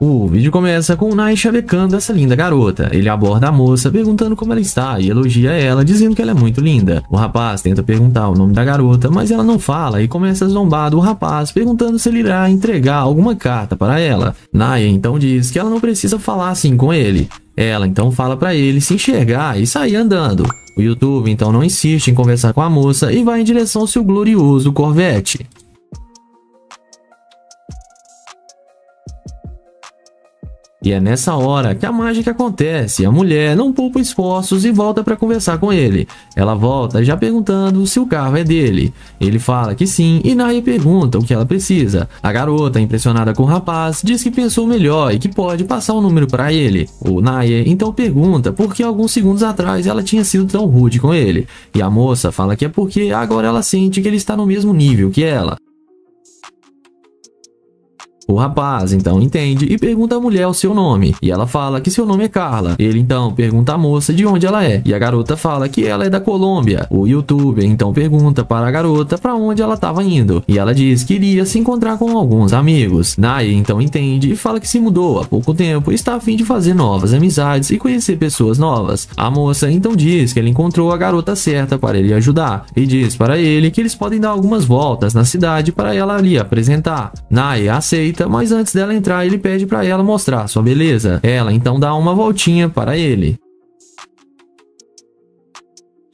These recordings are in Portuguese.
O vídeo começa com o Nai chavecando essa linda garota. Ele aborda a moça perguntando como ela está e elogia ela, dizendo que ela é muito linda. O rapaz tenta perguntar o nome da garota, mas ela não fala e começa a zombar do rapaz, perguntando se ele irá entregar alguma carta para ela. Nai então diz que ela não precisa falar assim com ele. Ela então fala para ele se enxergar e sair andando. O YouTube então não insiste em conversar com a moça e vai em direção ao seu glorioso Corvette. E é nessa hora que a mágica acontece. A mulher não poupa esforços e volta para conversar com ele. Ela volta já perguntando se o carro é dele. Ele fala que sim e Naya pergunta o que ela precisa. A garota, impressionada com o rapaz, diz que pensou melhor e que pode passar o número para ele. O Naya então pergunta por que alguns segundos atrás ela tinha sido tão rude com ele. E a moça fala que é porque agora ela sente que ele está no mesmo nível que ela. O rapaz então entende e pergunta à mulher o seu nome, e ela fala que seu nome é Carla. Ele então pergunta à moça de onde ela é, e a garota fala que ela é da Colômbia. O youtuber então pergunta para a garota para onde ela estava indo, e ela diz que iria se encontrar com alguns amigos. Naya então entende e fala que se mudou há pouco tempo e está a fim de fazer novas amizades e conhecer pessoas novas. A moça então diz que ele encontrou a garota certa para ele ajudar, e diz para ele que eles podem dar algumas voltas na cidade para ela ali apresentar. Naya aceita, mas antes dela entrar ele pede para ela mostrar sua beleza. Ela então dá uma voltinha para ele.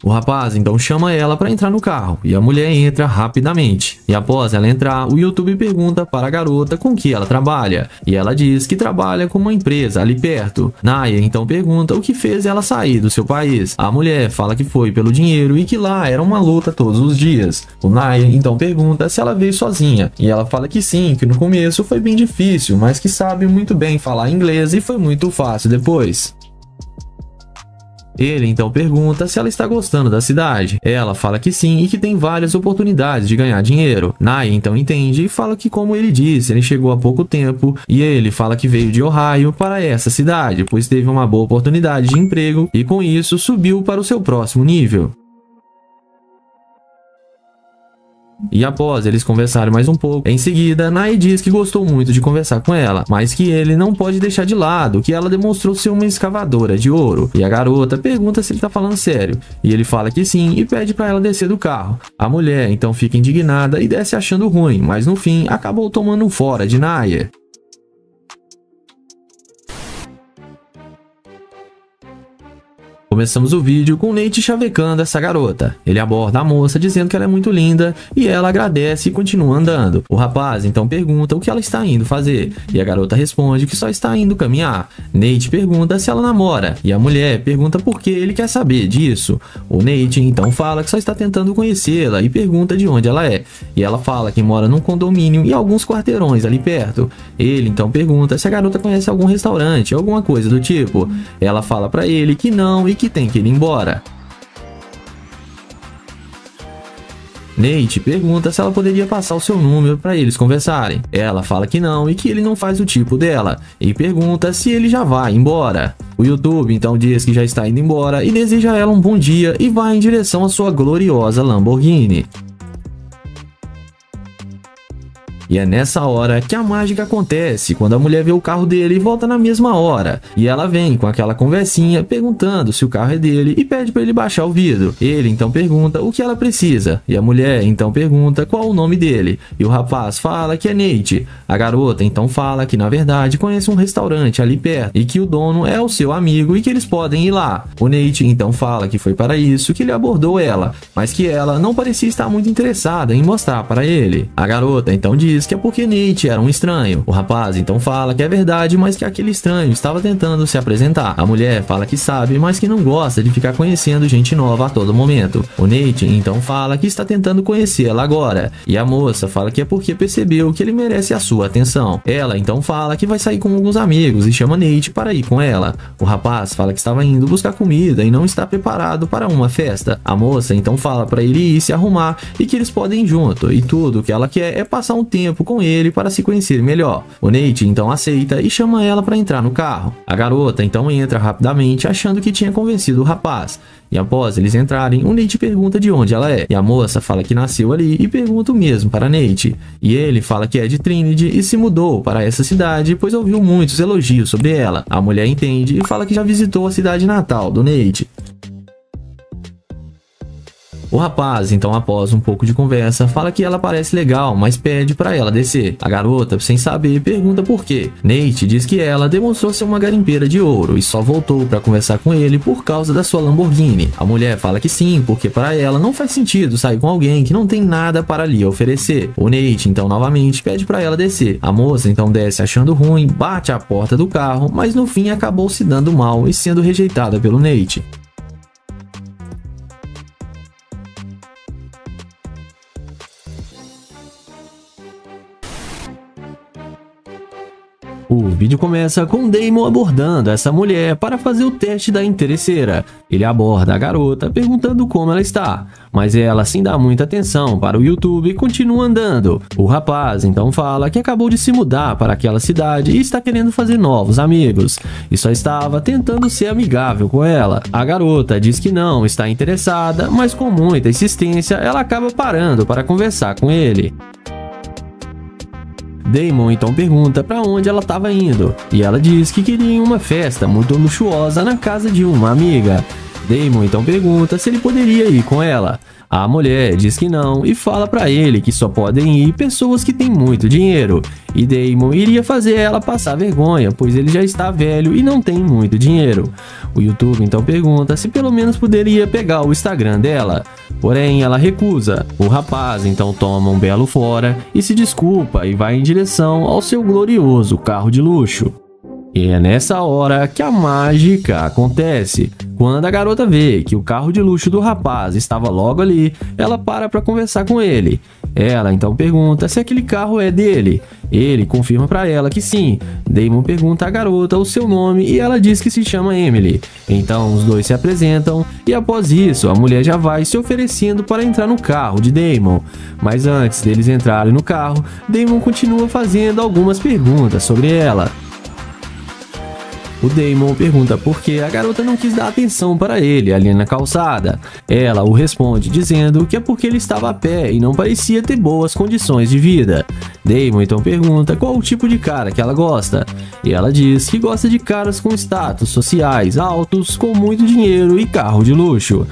O rapaz então chama ela para entrar no carro e a mulher entra rapidamente. E após ela entrar, o YouTube pergunta para a garota com que ela trabalha. E ela diz que trabalha com uma empresa ali perto. Naya então pergunta o que fez ela sair do seu país. A mulher fala que foi pelo dinheiro e que lá era uma luta todos os dias. O Naya então pergunta se ela veio sozinha. E ela fala que sim, que no começo foi bem difícil, mas que sabe muito bem falar inglês e foi muito fácil depois. Ele então pergunta se ela está gostando da cidade. Ela fala que sim e que tem várias oportunidades de ganhar dinheiro. Naya então entende e fala que, como ele disse, ele chegou há pouco tempo e ele fala que veio de Ohio para essa cidade, pois teve uma boa oportunidade de emprego e com isso subiu para o seu próximo nível. E após eles conversarem mais um pouco, em seguida, Naya diz que gostou muito de conversar com ela, mas que ele não pode deixar de lado que ela demonstrou ser uma escavadora de ouro. E a garota pergunta se ele tá falando sério, e ele fala que sim e pede para ela descer do carro. A mulher então fica indignada e desce achando ruim, mas no fim acabou tomando um fora de Naya. Começamos o vídeo com Nate chavecando essa garota. Ele aborda a moça dizendo que ela é muito linda e ela agradece e continua andando. O rapaz então pergunta o que ela está indo fazer e a garota responde que só está indo caminhar. Nate pergunta se ela namora e a mulher pergunta por que ele quer saber disso. O Nate então fala que só está tentando conhecê-la e pergunta de onde ela é. E ela fala que mora num condomínio e alguns quarteirões ali perto. Ele então pergunta se a garota conhece algum restaurante, alguma coisa do tipo. Ela fala para ele que não e que tem que ir embora. Nate pergunta se ela poderia passar o seu número para eles conversarem. Ela fala que não e que ele não faz o tipo dela, e pergunta se ele já vai embora. O YouTube então diz que já está indo embora e deseja a ela um bom dia e vai em direção à sua gloriosa Lamborghini. E é nessa hora que a mágica acontece, quando a mulher vê o carro dele e volta na mesma hora. E ela vem com aquela conversinha perguntando se o carro é dele e pede para ele baixar o vidro. Ele então pergunta o que ela precisa e a mulher então pergunta qual o nome dele. E o rapaz fala que é Nate. A garota então fala que na verdade conhece um restaurante ali perto e que o dono é o seu amigo e que eles podem ir lá. O Nate então fala que foi para isso que ele abordou ela, mas que ela não parecia estar muito interessada em mostrar para ele. A garota então diz que é porque Nate era um estranho. O rapaz então fala que é verdade, mas que aquele estranho estava tentando se apresentar. A mulher fala que sabe, mas que não gosta de ficar conhecendo gente nova a todo momento. O Nate então fala que está tentando conhecê-la agora. E a moça fala que é porque percebeu que ele merece a sua atenção. Ela então fala que vai sair com alguns amigos e chama Nate para ir com ela. O rapaz fala que estava indo buscar comida e não está preparado para uma festa. A moça então fala para ele ir se arrumar e que eles podem ir junto. E tudo que ela quer é passar um tempo tempo com ele para se conhecer melhor. O Nate então aceita e chama ela para entrar no carro. A garota então entra rapidamente achando que tinha convencido o rapaz. E após eles entrarem, o Nate pergunta de onde ela é. E a moça fala que nasceu ali e pergunta o mesmo para Nate. E ele fala que é de Trinity e se mudou para essa cidade pois ouviu muitos elogios sobre ela. A mulher entende e fala que já visitou a cidade natal do Nate. O rapaz, então, após um pouco de conversa, fala que ela parece legal, mas pede para ela descer. A garota, sem saber, pergunta por quê. Nate diz que ela demonstrou ser uma garimpeira de ouro e só voltou para conversar com ele por causa da sua Lamborghini. A mulher fala que sim, porque para ela não faz sentido sair com alguém que não tem nada para lhe oferecer. O Nate, então, novamente pede para ela descer. A moça, então, desce achando ruim, bate a porta do carro, mas no fim acabou se dando mal e sendo rejeitada pelo Nate. O vídeo começa com Damon abordando essa mulher para fazer o teste da interesseira. Ele aborda a garota perguntando como ela está, mas ela, sem dar muita atenção para o YouTube, continua andando. O rapaz então fala que acabou de se mudar para aquela cidade e está querendo fazer novos amigos, e só estava tentando ser amigável com ela. A garota diz que não está interessada, mas com muita insistência ela acaba parando para conversar com ele. Damon então pergunta para onde ela estava indo, e ela diz que queria ir em uma festa muito luxuosa na casa de uma amiga. Damon então pergunta se ele poderia ir com ela. A mulher diz que não e fala para ele que só podem ir pessoas que têm muito dinheiro, e Damon iria fazer ela passar vergonha, pois ele já está velho e não tem muito dinheiro. O YouTube então pergunta se pelo menos poderia pegar o Instagram dela, porém ela recusa. O rapaz então toma um belo fora e se desculpa e vai em direção ao seu glorioso carro de luxo. E é nessa hora que a mágica acontece. Quando a garota vê que o carro de luxo do rapaz estava logo ali, ela para conversar com ele. Ela então pergunta se aquele carro é dele. Ele confirma para ela que sim. Damon pergunta à garota o seu nome e ela diz que se chama Emily. Então os dois se apresentam e após isso a mulher já vai se oferecendo para entrar no carro de Damon. Mas antes deles entrarem no carro, Damon continua fazendo algumas perguntas sobre ela. O Damon pergunta por que a garota não quis dar atenção para ele ali na calçada. Ela o responde dizendo que é porque ele estava a pé e não parecia ter boas condições de vida. Damon então pergunta qual o tipo de cara que ela gosta. E ela diz que gosta de caras com status sociais altos, com muito dinheiro e carro de luxo.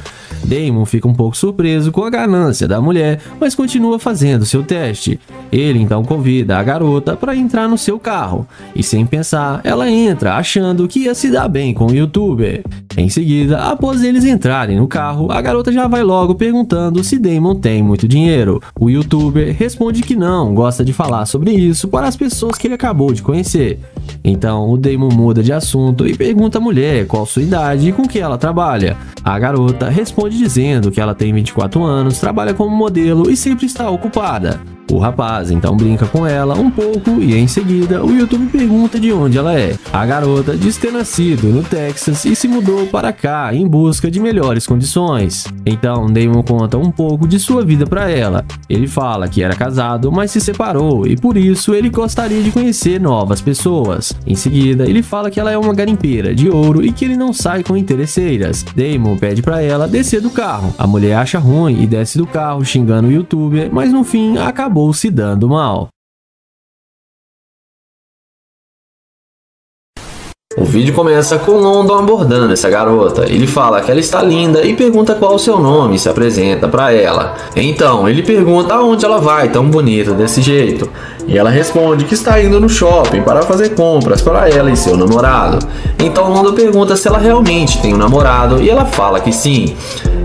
Damon fica um pouco surpreso com a ganância da mulher, mas continua fazendo seu teste. Ele então convida a garota para entrar no seu carro, e sem pensar, ela entra achando que ia se dar bem com o youtuber. Em seguida, após eles entrarem no carro, a garota já vai logo perguntando se Damon tem muito dinheiro. O youtuber responde que não, gosta de falar sobre isso para as pessoas que ele acabou de conhecer. Então o Damon muda de assunto e pergunta à mulher qual sua idade e com que ela trabalha. A garota responde dizendo que ela tem 24 anos, trabalha como modelo e sempre está ocupada. O rapaz então brinca com ela um pouco e em seguida o YouTube pergunta de onde ela é. A garota diz ter nascido no Texas e se mudou para cá em busca de melhores condições. Então Damon conta um pouco de sua vida para ela. Ele fala que era casado, mas se separou e por isso ele gostaria de conhecer novas pessoas. Em seguida ele fala que ela é uma garimpeira de ouro e que ele não sai com interesseiras. Damon pede para ela descer do carro. A mulher acha ruim e desce do carro xingando o YouTuber, mas no fim acabou se dando mal. O vídeo começa com London abordando essa garota. Ele fala que ela está linda e pergunta qual o seu nome e se apresenta para ela. Então ele pergunta aonde ela vai tão bonita desse jeito. E ela responde que está indo no shopping para fazer compras para ela e seu namorado. Então London pergunta se ela realmente tem um namorado e ela fala que sim.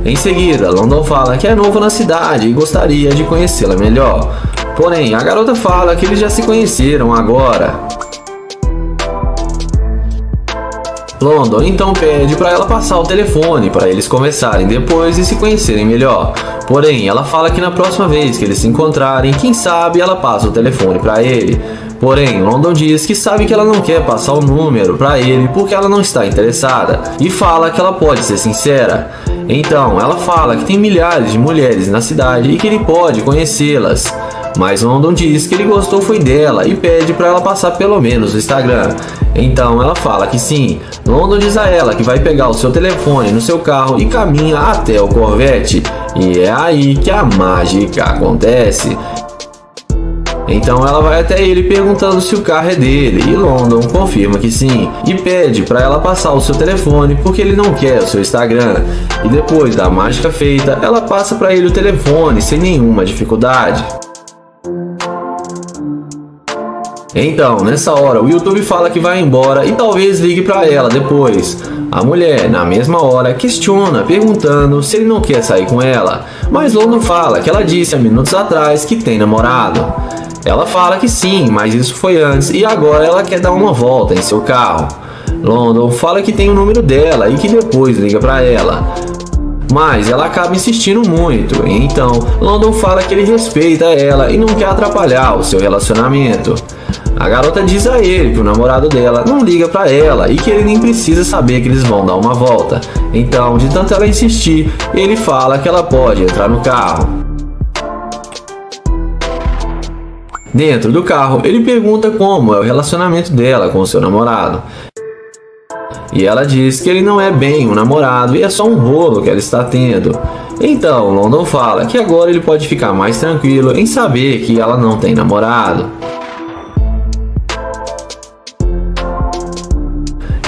Em seguida, London fala que é novo na cidade e gostaria de conhecê-la melhor. Porém, a garota fala que eles já se conheceram agora. London então pede para ela passar o telefone para eles conversarem depois e se conhecerem melhor. Porém, ela fala que na próxima vez que eles se encontrarem, quem sabe ela passa o telefone para ele. Porém, London diz que sabe que ela não quer passar o número para ele porque ela não está interessada e fala que ela pode ser sincera. Então, ela fala que tem milhares de mulheres na cidade e que ele pode conhecê-las. Mas London diz que ele gostou foi dela e pede para ela passar pelo menos o Instagram. Então ela fala que sim. London diz a ela que vai pegar o seu telefone no seu carro e caminha até o Corvette. E é aí que a mágica acontece. Então ela vai até ele perguntando se o carro é dele e London confirma que sim e pede para ela passar o seu telefone porque ele não quer o seu Instagram. E depois da mágica feita, ela passa para ele o telefone sem nenhuma dificuldade. Então, nessa hora, o YouTube fala que vai embora e talvez ligue para ela depois. A mulher, na mesma hora, questiona, perguntando se ele não quer sair com ela. Mas London fala que ela disse há minutos atrás que tem namorado. Ela fala que sim, mas isso foi antes e agora ela quer dar uma volta em seu carro. London fala que tem o número dela e que depois liga para ela. Mas ela acaba insistindo muito, então London fala que ele respeita ela e não quer atrapalhar o seu relacionamento. A garota diz a ele que o namorado dela não liga pra ela e que ele nem precisa saber que eles vão dar uma volta. Então, de tanto ela insistir, ele fala que ela pode entrar no carro. Dentro do carro, ele pergunta como é o relacionamento dela com o seu namorado. E ela diz que ele não é bem um namorado e é só um rolo que ela está tendo. Então, London fala que agora ele pode ficar mais tranquilo em saber que ela não tem namorado.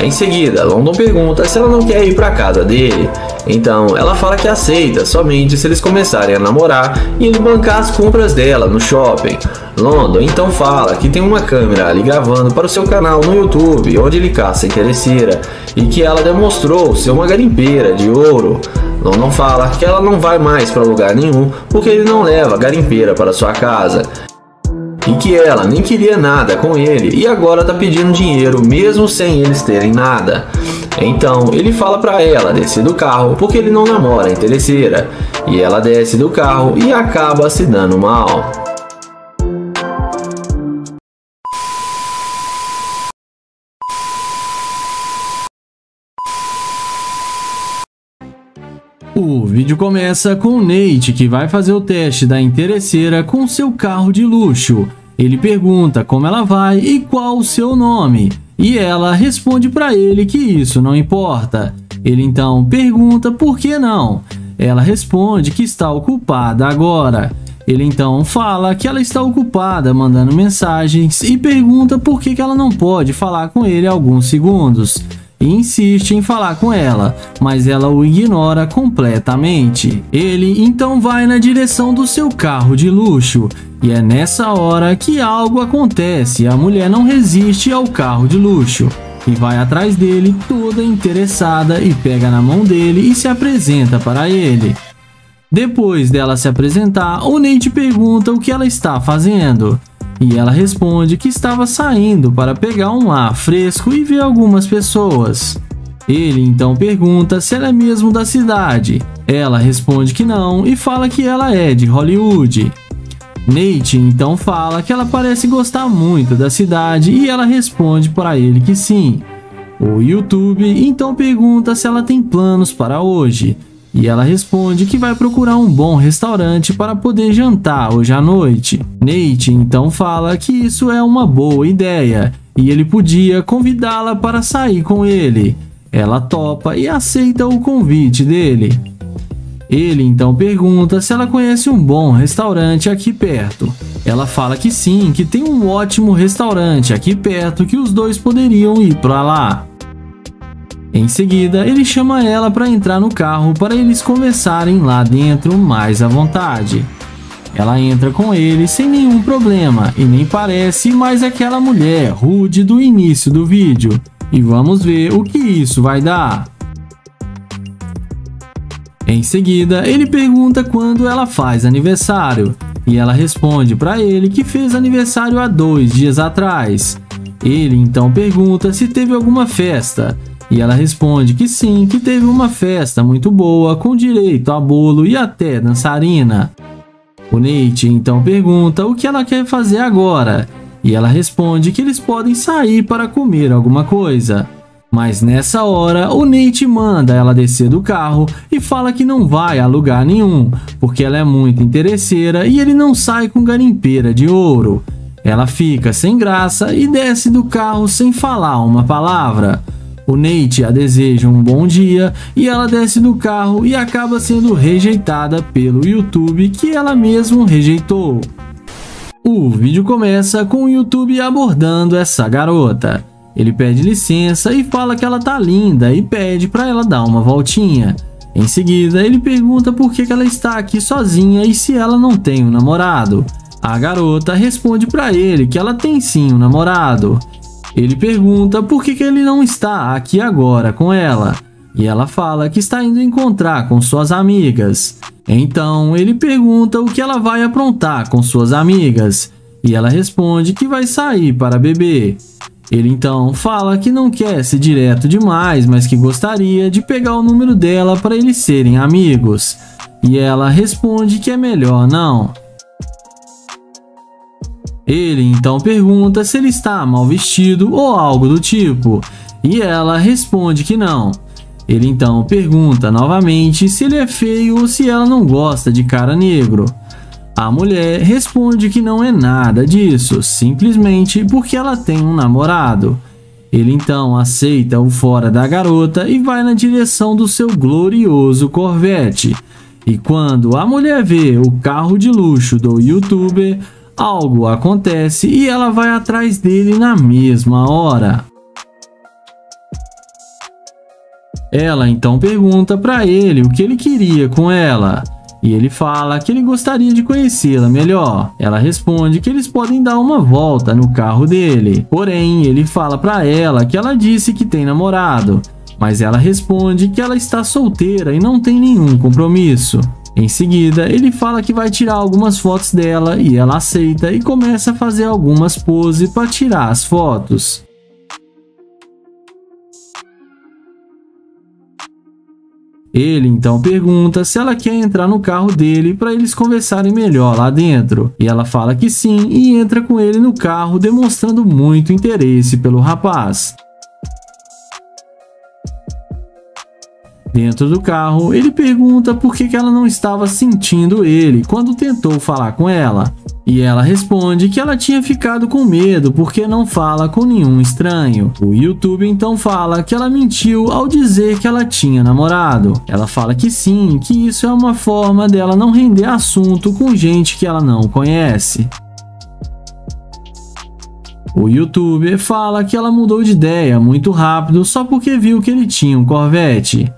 Em seguida, London pergunta se ela não quer ir para casa dele. Então, ela fala que aceita somente se eles começarem a namorar e ele bancar as compras dela no shopping. London então fala que tem uma câmera ali gravando para o seu canal no YouTube, onde ele caça interesseira, e que ela demonstrou ser uma garimpeira de ouro. London fala que ela não vai mais para lugar nenhum porque ele não leva garimpeira para sua casa. E que ela nem queria nada com ele e agora tá pedindo dinheiro mesmo sem eles terem nada. Então ele fala pra ela descer do carro porque ele não namora a interesseira. E ela desce do carro e acaba se dando mal. O vídeo começa com o Nate, que vai fazer o teste da interesseira com seu carro de luxo. Ele pergunta como ela vai e qual o seu nome, e ela responde para ele que isso não importa. Ele então pergunta por que não. Ela responde que está ocupada agora. Ele então fala que ela está ocupada mandando mensagens e pergunta por que ela não pode falar com ele alguns segundos. E insiste em falar com ela, mas ela o ignora completamente. Ele então vai na direção do seu carro de luxo, e é nessa hora que algo acontece. A mulher não resiste ao carro de luxo e vai atrás dele toda interessada e pega na mão dele e se apresenta para ele. Depois dela se apresentar, o Nate pergunta o que ela está fazendo. E ela responde que estava saindo para pegar um ar fresco e ver algumas pessoas. Ele então pergunta se ela é mesmo da cidade. Ela responde que não e fala que ela é de Hollywood. Nate então fala que ela parece gostar muito da cidade e ela responde para ele que sim. O YouTube então pergunta se ela tem planos para hoje. E ela responde que vai procurar um bom restaurante para poder jantar hoje à noite. Nate então fala que isso é uma boa ideia e ele podia convidá-la para sair com ele. Ela topa e aceita o convite dele. Ele então pergunta se ela conhece um bom restaurante aqui perto. Ela fala que sim, que tem um ótimo restaurante aqui perto que os dois poderiam ir para lá. Em seguida, ele chama ela para entrar no carro para eles conversarem lá dentro mais à vontade. Ela entra com ele sem nenhum problema e nem parece mais aquela mulher rude do início do vídeo. E vamos ver o que isso vai dar. Em seguida, ele pergunta quando ela faz aniversário e ela responde para ele que fez aniversário há 2 dias atrás. Ele então pergunta se teve alguma festa. E ela responde que sim, que teve uma festa muito boa, com direito a bolo e até dançarina. O Nate então pergunta o que ela quer fazer agora, e ela responde que eles podem sair para comer alguma coisa. Mas nessa hora, o Nate manda ela descer do carro e fala que não vai a lugar nenhum, porque ela é muito interesseira e ele não sai com garimpeira de ouro. Ela fica sem graça e desce do carro sem falar uma palavra. O Nate a deseja um bom dia e ela desce do carro e acaba sendo rejeitada pelo YouTube que ela mesma rejeitou. O vídeo começa com o YouTube abordando essa garota. Ele pede licença e fala que ela tá linda e pede para ela dar uma voltinha. Em seguida, ele pergunta por que ela está aqui sozinha e se ela não tem um namorado. A garota responde para ele que ela tem sim um namorado. Ele pergunta por que ele não está aqui agora com ela. E ela fala que está indo encontrar com suas amigas. Então, ele pergunta o que ela vai aprontar com suas amigas. E ela responde que vai sair para beber. Ele então fala que não quer ser direto demais, mas que gostaria de pegar o número dela para eles serem amigos. E ela responde que é melhor não. Ele então pergunta se ele está mal vestido ou algo do tipo, e ela responde que não. Ele então pergunta novamente se ele é feio ou se ela não gosta de cara negro. A mulher responde que não é nada disso, simplesmente porque ela tem um namorado. Ele então aceita o fora da garota e vai na direção do seu glorioso Corvette. E quando a mulher vê o carro de luxo do YouTuber, algo acontece e ela vai atrás dele na mesma hora. Ela então pergunta para ele o que ele queria com ela. E ele fala que ele gostaria de conhecê-la melhor. Ela responde que eles podem dar uma volta no carro dele. Porém, ele fala para ela que ela disse que tem namorado. Mas ela responde que ela está solteira e não tem nenhum compromisso. Em seguida, ele fala que vai tirar algumas fotos dela e ela aceita e começa a fazer algumas poses para tirar as fotos. Ele então pergunta se ela quer entrar no carro dele para eles conversarem melhor lá dentro. E ela fala que sim e entra com ele no carro, demonstrando muito interesse pelo rapaz. Dentro do carro, ele pergunta por que ela não estava sentindo ele quando tentou falar com ela. E ela responde que ela tinha ficado com medo porque não fala com nenhum estranho. O YouTube então fala que ela mentiu ao dizer que ela tinha namorado. Ela fala que sim, que isso é uma forma dela não render assunto com gente que ela não conhece. O YouTuber fala que ela mudou de ideia muito rápido só porque viu que ele tinha um Corvette.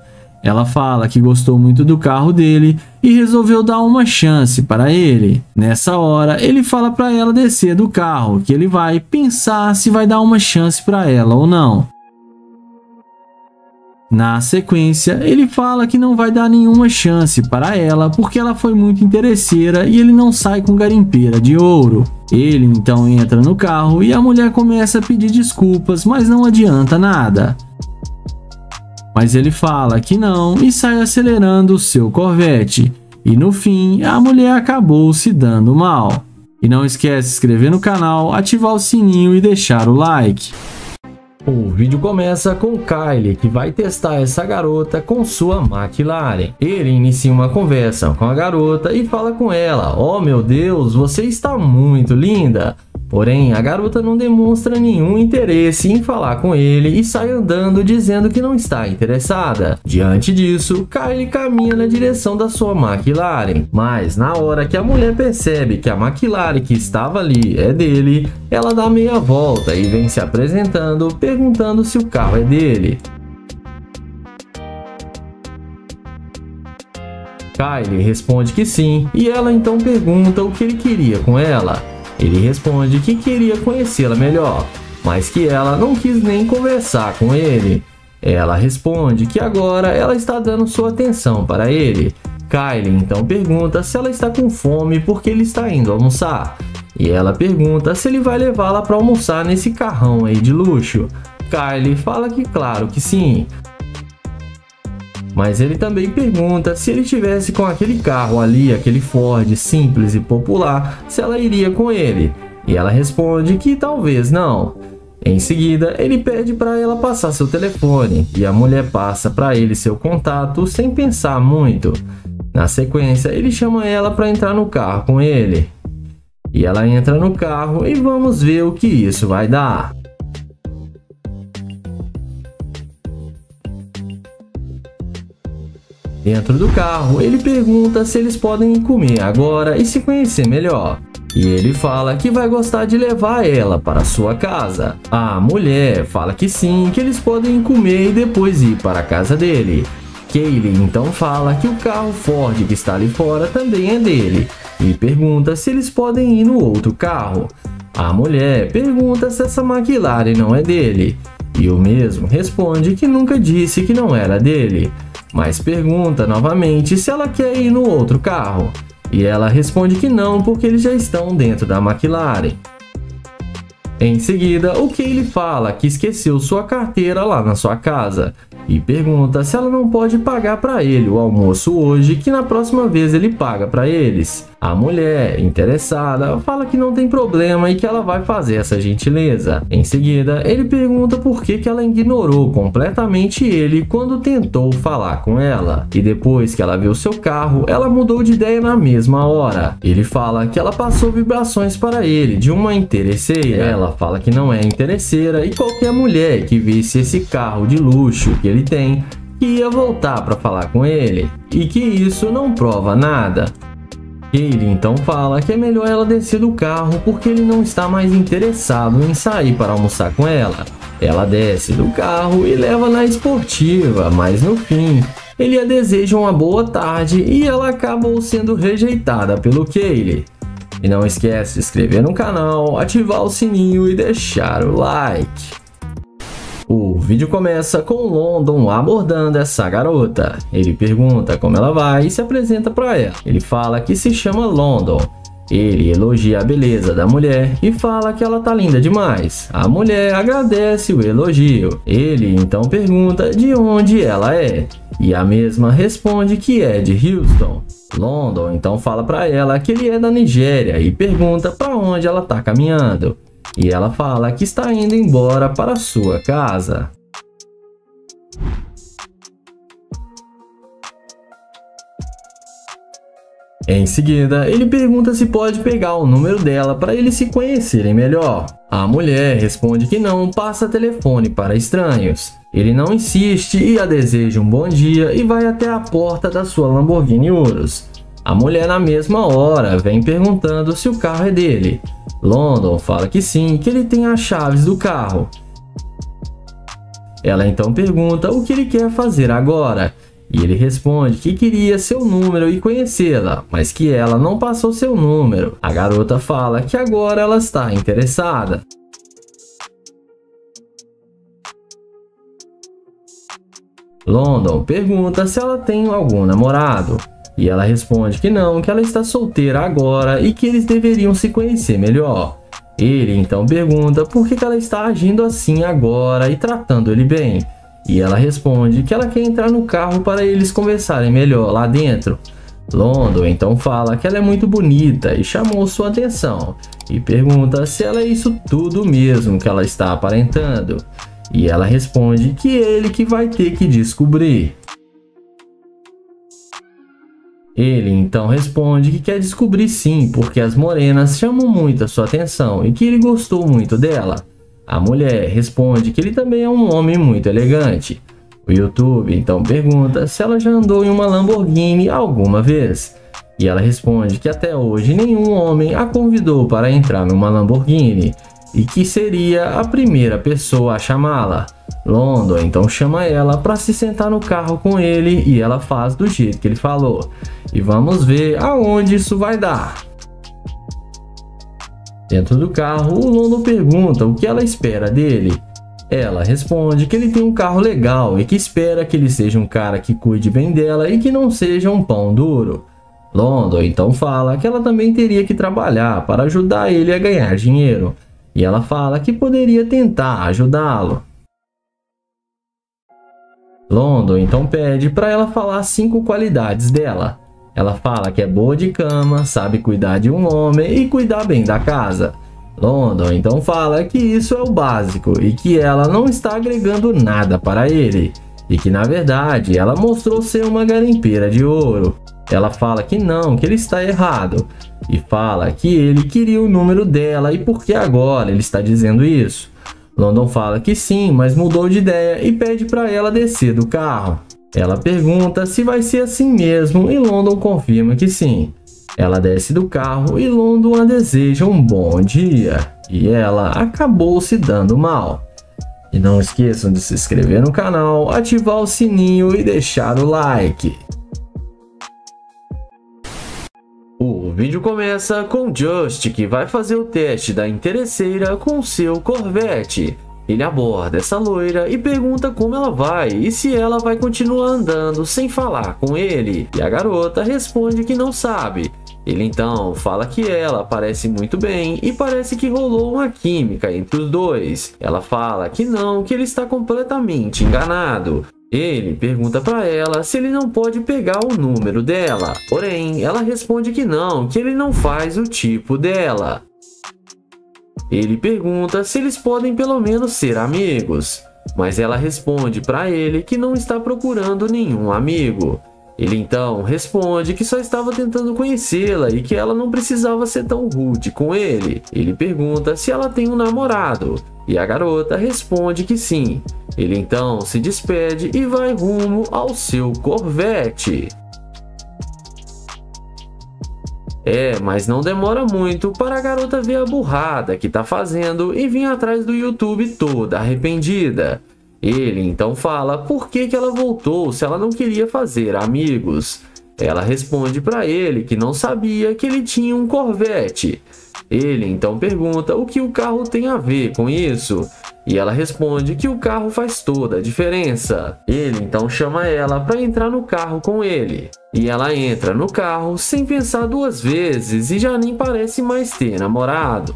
Ela fala que gostou muito do carro dele e resolveu dar uma chance para ele. Nessa hora, ele fala para ela descer do carro, que ele vai pensar se vai dar uma chance para ela ou não. Na sequência, ele fala que não vai dar nenhuma chance para ela porque ela foi muito interesseira e ele não sai com garimpeira de ouro. Ele então entra no carro e a mulher começa a pedir desculpas, mas não adianta nada. Mas ele fala que não e sai acelerando o seu Corvette. E no fim, a mulher acabou se dando mal. E não esquece de se inscrever no canal, ativar o sininho e deixar o like. O vídeo começa com Kyle, que vai testar essa garota com sua McLaren. Ele inicia uma conversa com a garota e fala com ela: "Oh meu Deus, você está muito linda." Porém, a garota não demonstra nenhum interesse em falar com ele e sai andando dizendo que não está interessada. Diante disso, Kyle caminha na direção da sua McLaren. Mas na hora que a mulher percebe que a McLaren que estava ali é dele, ela dá meia volta e vem se apresentando, perguntando se o carro é dele. Kyle responde que sim, e ela então pergunta o que ele queria com ela. Ele responde que queria conhecê-la melhor, mas que ela não quis nem conversar com ele. Ela responde que agora ela está dando sua atenção para ele. Kyle então pergunta se ela está com fome porque ele está indo almoçar. E ela pergunta se ele vai levá-la para almoçar nesse carrão aí de luxo. Kyle fala que claro que sim. Mas ele também pergunta se ele tivesse com aquele carro ali, aquele Ford simples e popular, se ela iria com ele. E ela responde que talvez não. Em seguida, ele pede para ela passar seu telefone e a mulher passa para ele seu contato sem pensar muito. Na sequência, ele chama ela para entrar no carro com ele. E ela entra no carro e vamos ver o que isso vai dar. Dentro do carro, ele pergunta se eles podem comer agora e se conhecer melhor. E ele fala que vai gostar de levar ela para sua casa. A mulher fala que sim, que eles podem comer e depois ir para a casa dele. Kaylee então fala que o carro Ford que está ali fora também é dele e pergunta se eles podem ir no outro carro. A mulher pergunta se essa McLaren não é dele e o mesmo responde que nunca disse que não era dele, mas pergunta novamente se ela quer ir no outro carro. E ela responde que não, porque eles já estão dentro da McLaren. Em seguida, o Kaylee fala que esqueceu sua carteira lá na sua casa e pergunta se ela não pode pagar para ele o almoço hoje, que na próxima vez ele paga para eles. A mulher, interessada, fala que não tem problema e que ela vai fazer essa gentileza. Em seguida, ele pergunta por que ela ignorou completamente ele quando tentou falar com ela. E depois que ela viu seu carro, ela mudou de ideia na mesma hora. Ele fala que ela passou vibrações para ele de uma interesseira. Ela fala que não é interesseira e qualquer mulher que visse esse carro de luxo que ele tem, que ia voltar para falar com ele. E que isso não prova nada. Ele então fala que é melhor ela descer do carro porque ele não está mais interessado em sair para almoçar com ela. Ela desce do carro e leva na esportiva, mas no fim, ele a deseja uma boa tarde e ela acabou sendo rejeitada pelo Kaylee. E não esquece de se inscrever no canal, ativar o sininho e deixar o like. O vídeo começa com London abordando essa garota. Ele pergunta como ela vai e se apresenta para ela. Ele fala que se chama London. Ele elogia a beleza da mulher e fala que ela tá linda demais. A mulher agradece o elogio. Ele então pergunta de onde ela é. E a mesma responde que é de Houston. London então fala para ela que ele é da Nigéria e pergunta para onde ela tá caminhando. E ela fala que está indo embora para sua casa. Em seguida, ele pergunta se pode pegar o número dela para eles se conhecerem melhor. A mulher responde que não passa telefone para estranhos. Ele não insiste e a deseja um bom dia e vai até a porta da sua Lamborghini Urus. A mulher na mesma hora vem perguntando se o carro é dele. London fala que sim, que ele tem as chaves do carro. Ela então pergunta o que ele quer fazer agora. E ele responde que queria seu número e conhecê-la, mas que ela não passou seu número. A garota fala que agora ela está interessada. London pergunta se ela tem algum namorado. E ela responde que não, que ela está solteira agora e que eles deveriam se conhecer melhor. Ele então pergunta por que ela está agindo assim agora e tratando ele bem. E ela responde que ela quer entrar no carro para eles conversarem melhor lá dentro. London então fala que ela é muito bonita e chamou sua atenção. E pergunta se ela é isso tudo mesmo que ela está aparentando. E ela responde que ele que vai ter que descobrir. Ele então responde que quer descobrir sim, porque as morenas chamam muito a sua atenção e que ele gostou muito dela. A mulher responde que ele também é um homem muito elegante. O YouTube então pergunta se ela já andou em uma Lamborghini alguma vez. E ela responde que até hoje nenhum homem a convidou para entrar numa Lamborghini e que seria a primeira pessoa a chamá-la. London então chama ela para se sentar no carro com ele e ela faz do jeito que ele falou. E vamos ver aonde isso vai dar. Dentro do carro, o London pergunta o que ela espera dele. Ela responde que ele tem um carro legal e que espera que ele seja um cara que cuide bem dela e que não seja um pão duro. London então fala que ela também teria que trabalhar para ajudar ele a ganhar dinheiro. E ela fala que poderia tentar ajudá-lo. London então pede para ela falar 5 qualidades dela. Ela fala que é boa de cama, sabe cuidar de um homem e cuidar bem da casa. London então fala que isso é o básico e que ela não está agregando nada para ele, e que na verdade ela mostrou ser uma garimpeira de ouro. Ela fala que não, que ele está errado, e fala que ele queria o número dela e por que agora ele está dizendo isso. London fala que sim, mas mudou de ideia e pede para ela descer do carro. Ela pergunta se vai ser assim mesmo e London confirma que sim. Ela desce do carro e London a deseja um bom dia, e ela acabou se dando mal. E não esqueçam de se inscrever no canal, ativar o sininho e deixar o like. O vídeo começa com Just, que vai fazer o teste da interesseira com seu Corvette. Ele aborda essa loira e pergunta como ela vai e se ela vai continuar andando sem falar com ele. E a garota responde que não sabe. Ele então fala que ela parece muito bem e parece que rolou uma química entre os dois. Ela fala que não, que ele está completamente enganado. Ele pergunta para ela se ele não pode pegar o número dela. Porém, ela responde que não, que ele não faz o tipo dela. Ele pergunta se eles podem pelo menos ser amigos, mas ela responde para ele que não está procurando nenhum amigo. Ele então responde que só estava tentando conhecê-la e que ela não precisava ser tão rude com ele. Ele pergunta se ela tem um namorado e a garota responde que sim. Ele então se despede e vai rumo ao seu Corvette. Mas não demora muito para a garota ver a burrada que tá fazendo e vir atrás do YouTube toda arrependida. Ele então fala por que ela voltou se ela não queria fazer amigos. Ela responde para ele que não sabia que ele tinha um Corvette. Ele então pergunta o que o carro tem a ver com isso. E ela responde que o carro faz toda a diferença. Ele então chama ela para entrar no carro com ele. E ela entra no carro sem pensar duas vezes e já nem parece mais ter namorado.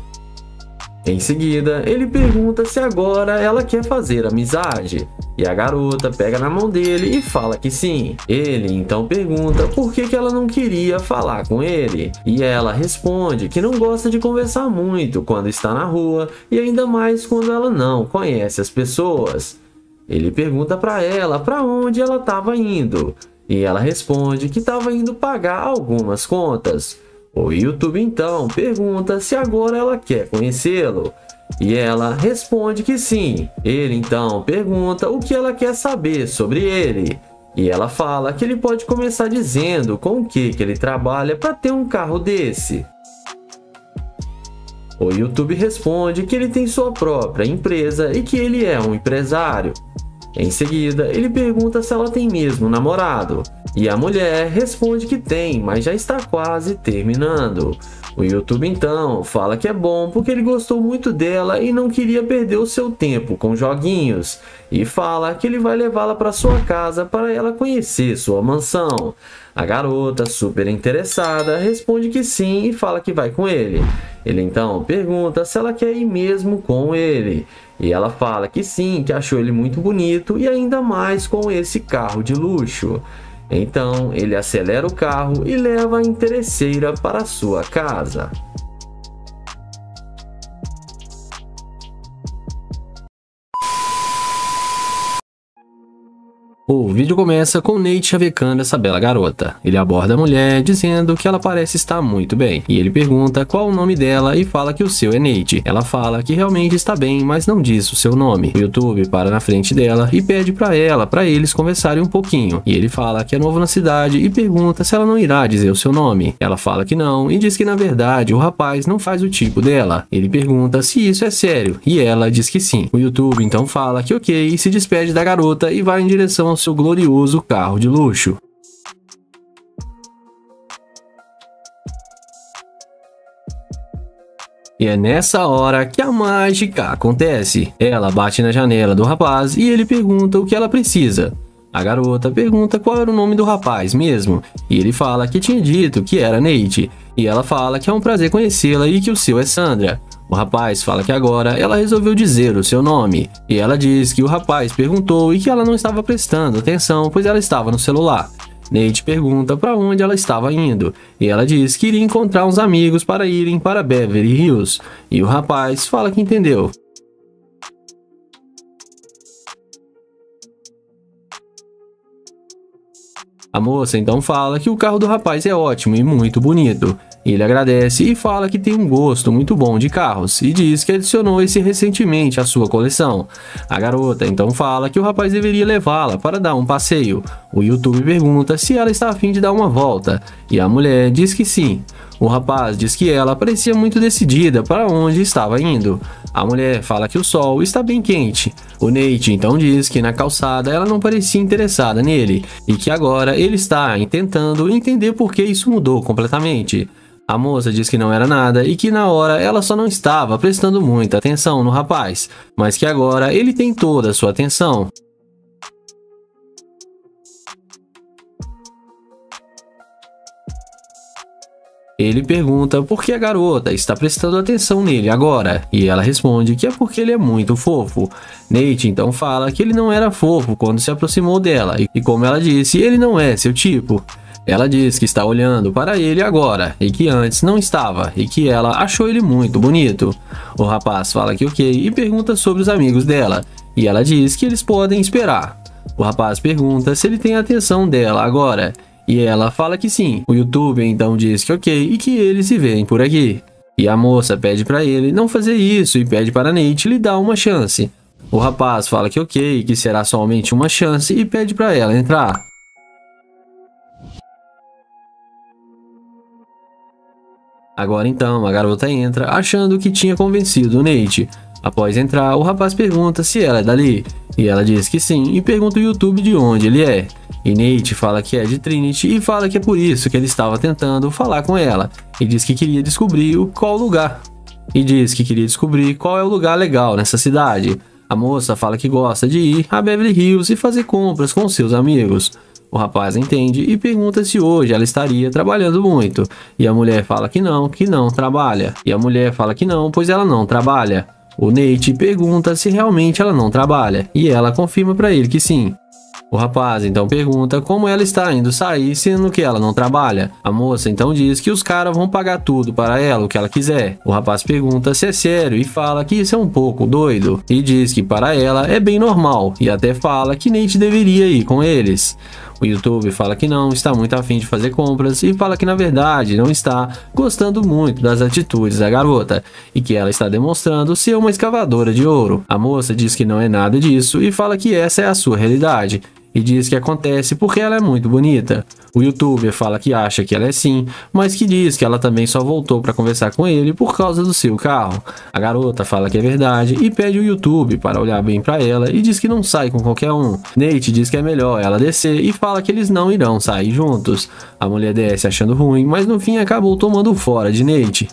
Em seguida, ele pergunta se agora ela quer fazer amizade. E a garota pega na mão dele e fala que sim. Ele então pergunta por que ela não queria falar com ele. E ela responde que não gosta de conversar muito quando está na rua e ainda mais quando ela não conhece as pessoas. Ele pergunta para ela para onde ela estava indo. E ela responde que estava indo pagar algumas contas. O YouTube então pergunta se agora ela quer conhecê-lo. E ela responde que sim. Ele então pergunta o que ela quer saber sobre ele. E ela fala que ele pode começar dizendo com o que ele trabalha para ter um carro desse. O YouTube responde que ele tem sua própria empresa e que ele é um empresário. Em seguida, ele pergunta se ela tem mesmo namorado. E a mulher responde que tem, mas já está quase terminando. O YouTube então fala que é bom porque ele gostou muito dela e não queria perder o seu tempo com joguinhos. E fala que ele vai levá-la para sua casa para ela conhecer sua mansão. A garota, super interessada, responde que sim e fala que vai com ele. Ele então pergunta se ela quer ir mesmo com ele. E ela fala que sim, que achou ele muito bonito e ainda mais com esse carro de luxo. Então ele acelera o carro e leva a interesseira para sua casa. O vídeo começa com Nate chavecando essa bela garota. Ele aborda a mulher dizendo que ela parece estar muito bem. E ele pergunta qual o nome dela e fala que o seu é Nate. Ela fala que realmente está bem, mas não diz o seu nome. O YouTube para na frente dela e pede para eles conversarem um pouquinho. E ele fala que é novo na cidade e pergunta se ela não irá dizer o seu nome. Ela fala que não e diz que na verdade o rapaz não faz o tipo dela. Ele pergunta se isso é sério e ela diz que sim. O YouTube então fala que ok e se despede da garota e vai em direção ao seu glorioso carro de luxo. E é nessa hora que a mágica acontece. Ela bate na janela do rapaz e ele pergunta o que ela precisa. A garota pergunta qual era o nome do rapaz mesmo, e ele fala que tinha dito que era Nate, e ela fala que é um prazer conhecê-la e que o seu é Sandra. O rapaz fala que agora ela resolveu dizer o seu nome, e ela diz que o rapaz perguntou e que ela não estava prestando atenção pois ela estava no celular. Nate pergunta para onde ela estava indo, e ela diz que iria encontrar uns amigos para irem para Beverly Hills, e o rapaz fala que entendeu. A moça então fala que o carro do rapaz é ótimo e muito bonito. Ele agradece e fala que tem um gosto muito bom de carros e diz que adicionou esse recentemente à sua coleção. A garota então fala que o rapaz deveria levá-la para dar um passeio. O YouTube pergunta se ela está a fim de dar uma volta e a mulher diz que sim. O rapaz diz que ela parecia muito decidida para onde estava indo. A mulher fala que o sol está bem quente. O Nate então diz que na calçada ela não parecia interessada nele e que agora ele está tentando entender por que isso mudou completamente. A moça diz que não era nada e que na hora ela só não estava prestando muita atenção no rapaz, mas que agora ele tem toda a sua atenção. Ele pergunta por que a garota está prestando atenção nele agora, e ela responde que é porque ele é muito fofo. Nate então fala que ele não era fofo quando se aproximou dela, e como ela disse, ele não é seu tipo. Ela diz que está olhando para ele agora, e que antes não estava, e que ela achou ele muito bonito. O rapaz fala que ok e pergunta sobre os amigos dela, e ela diz que eles podem esperar. O rapaz pergunta se ele tem a atenção dela agora, e ela fala que sim. O YouTube então diz que ok e que eles se veem por aqui. E a moça pede para ele não fazer isso e pede para Nate lhe dar uma chance. O rapaz fala que ok, que será somente uma chance e pede para ela entrar. Agora então a garota entra achando que tinha convencido o Nate. Após entrar, o rapaz pergunta se ela é dali, e ela diz que sim e pergunta ao YouTube de onde ele é. E Nate fala que é de Trinity e fala que é por isso que ele estava tentando falar com ela, e diz que queria descobrir qual é o lugar legal nessa cidade. A moça fala que gosta de ir a Beverly Hills e fazer compras com seus amigos. O rapaz entende e pergunta se hoje ela estaria trabalhando muito, e a mulher fala que não trabalha. E a mulher fala que não, pois ela não trabalha. O Nate pergunta se realmente ela não trabalha, e ela confirma para ele que sim. O rapaz então pergunta como ela está indo sair sendo que ela não trabalha. A moça então diz que os caras vão pagar tudo para ela, o que ela quiser. O rapaz pergunta se é sério e fala que isso é um pouco doido, e diz que para ela é bem normal, e até fala que Nate deveria ir com eles. O YouTube fala que não está muito afim de fazer compras e fala que na verdade não está gostando muito das atitudes da garota e que ela está demonstrando ser uma escavadora de ouro. A moça diz que não é nada disso e fala que essa é a sua realidade e diz que acontece porque ela é muito bonita. O YouTuber fala que acha que ela é sim, mas que diz que ela também só voltou para conversar com ele por causa do seu carro. A garota fala que é verdade e pede o YouTube para olhar bem para ela e diz que não sai com qualquer um. Nate diz que é melhor ela descer e fala que eles não irão sair juntos. A mulher desce achando ruim, mas no fim acabou tomando fora de Nate.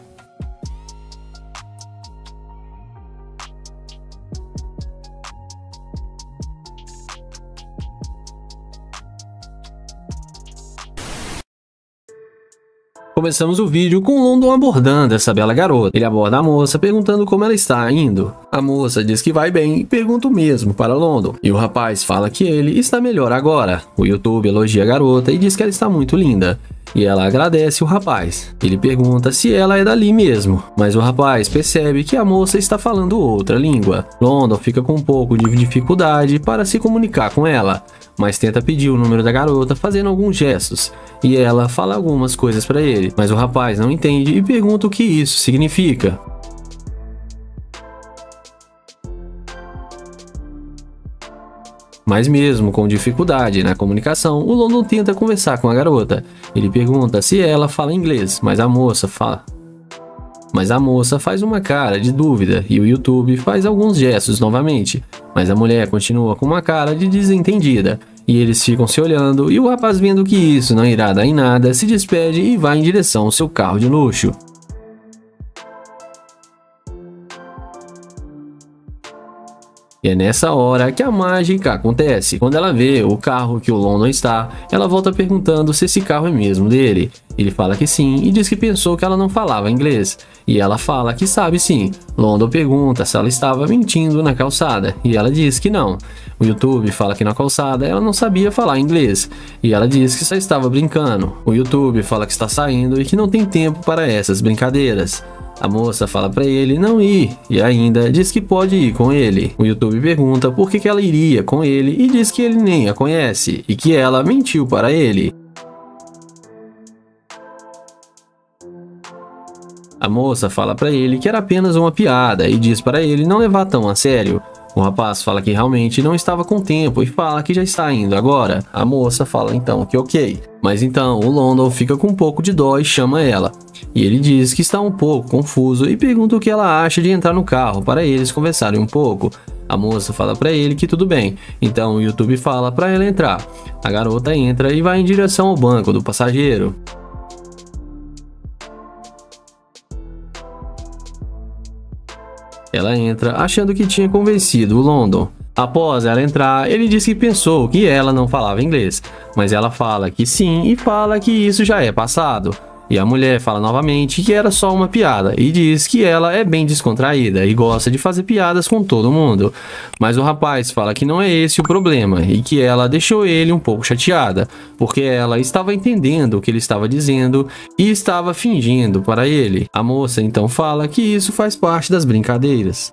Começamos o vídeo com London abordando essa bela garota. Ele aborda a moça perguntando como ela está indo. A moça diz que vai bem e pergunta o mesmo para London. E o rapaz fala que ele está melhor agora. O YouTube elogia a garota e diz que ela está muito linda. E ela agradece o rapaz. Ele pergunta se ela é dali mesmo, mas o rapaz percebe que a moça está falando outra língua. London fica com um pouco de dificuldade para se comunicar com ela, mas tenta pedir o número da garota fazendo alguns gestos, e ela fala algumas coisas para ele, mas o rapaz não entende e pergunta o que isso significa. Mas mesmo com dificuldade na comunicação, o London tenta conversar com a garota. Ele pergunta se ela fala inglês, mas a moça faz uma cara de dúvida e o YouTube faz alguns gestos novamente. Mas a mulher continua com uma cara de desentendida. E eles ficam se olhando e o rapaz, vendo que isso não irá dar em nada, se despede e vai em direção ao seu carro de luxo. E é nessa hora que a mágica acontece. Quando ela vê o carro que o London está, ela volta perguntando se esse carro é mesmo dele. Ele fala que sim e diz que pensou que ela não falava inglês. E ela fala que sabe sim. London pergunta se ela estava mentindo na calçada e ela diz que não. O YouTube fala que na calçada ela não sabia falar inglês e ela diz que só estava brincando. O YouTube fala que está saindo e que não tem tempo para essas brincadeiras. A moça fala para ele não ir e ainda diz que pode ir com ele. O YouTube pergunta por que ela iria com ele e diz que ele nem a conhece e que ela mentiu para ele. A moça fala para ele que era apenas uma piada e diz para ele não levar tão a sério. O rapaz fala que realmente não estava com tempo e fala que já está indo agora. A moça fala então que ok. Mas então o London fica com um pouco de dó e chama ela. E ele diz que está um pouco confuso e pergunta o que ela acha de entrar no carro para eles conversarem um pouco. A moça fala para ele que tudo bem, então o YouTube fala para ela entrar. A garota entra e vai em direção ao banco do passageiro. Ela entra achando que tinha convencido o London. Após ela entrar, ele diz que pensou que ela não falava inglês, mas ela fala que sim e fala que isso já é passado. E a mulher fala novamente que era só uma piada e diz que ela é bem descontraída e gosta de fazer piadas com todo mundo. Mas o rapaz fala que não é esse o problema e que ela deixou ele um pouco chateada, porque ela estava entendendo o que ele estava dizendo e estava fingindo para ele. A moça então fala que isso faz parte das brincadeiras.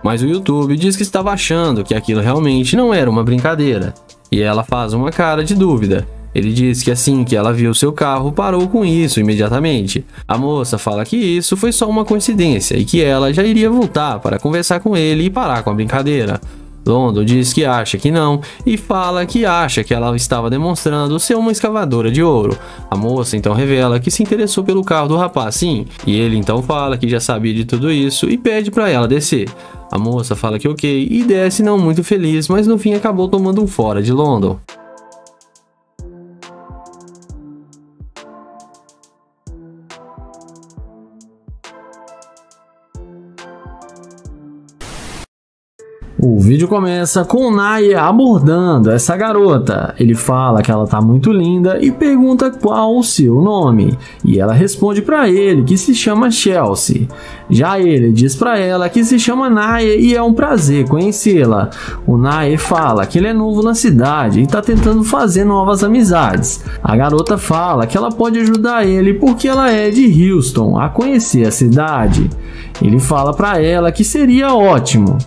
Mas o YouTube diz que estava achando que aquilo realmente não era uma brincadeira. E ela faz uma cara de dúvida. Ele diz que assim que ela viu seu carro, parou com isso imediatamente. A moça fala que isso foi só uma coincidência e que ela já iria voltar para conversar com ele e parar com a brincadeira. London diz que acha que não e fala que acha que ela estava demonstrando ser uma escavadora de ouro. A moça então revela que se interessou pelo carro do rapaz sim, e ele então fala que já sabia de tudo isso e pede para ela descer. A moça fala que ok e desce não muito feliz, mas no fim acabou tomando um fora de London. O vídeo começa com o Naya abordando essa garota. Ele fala que ela tá muito linda e pergunta qual o seu nome. E ela responde para ele que se chama Chelsea. Já ele diz para ela que se chama Naya e é um prazer conhecê-la. O Naya fala que ele é novo na cidade e tá tentando fazer novas amizades. A garota fala que ela pode ajudar ele porque ela é de Houston a conhecer a cidade. Ele fala para ela que seria ótimo.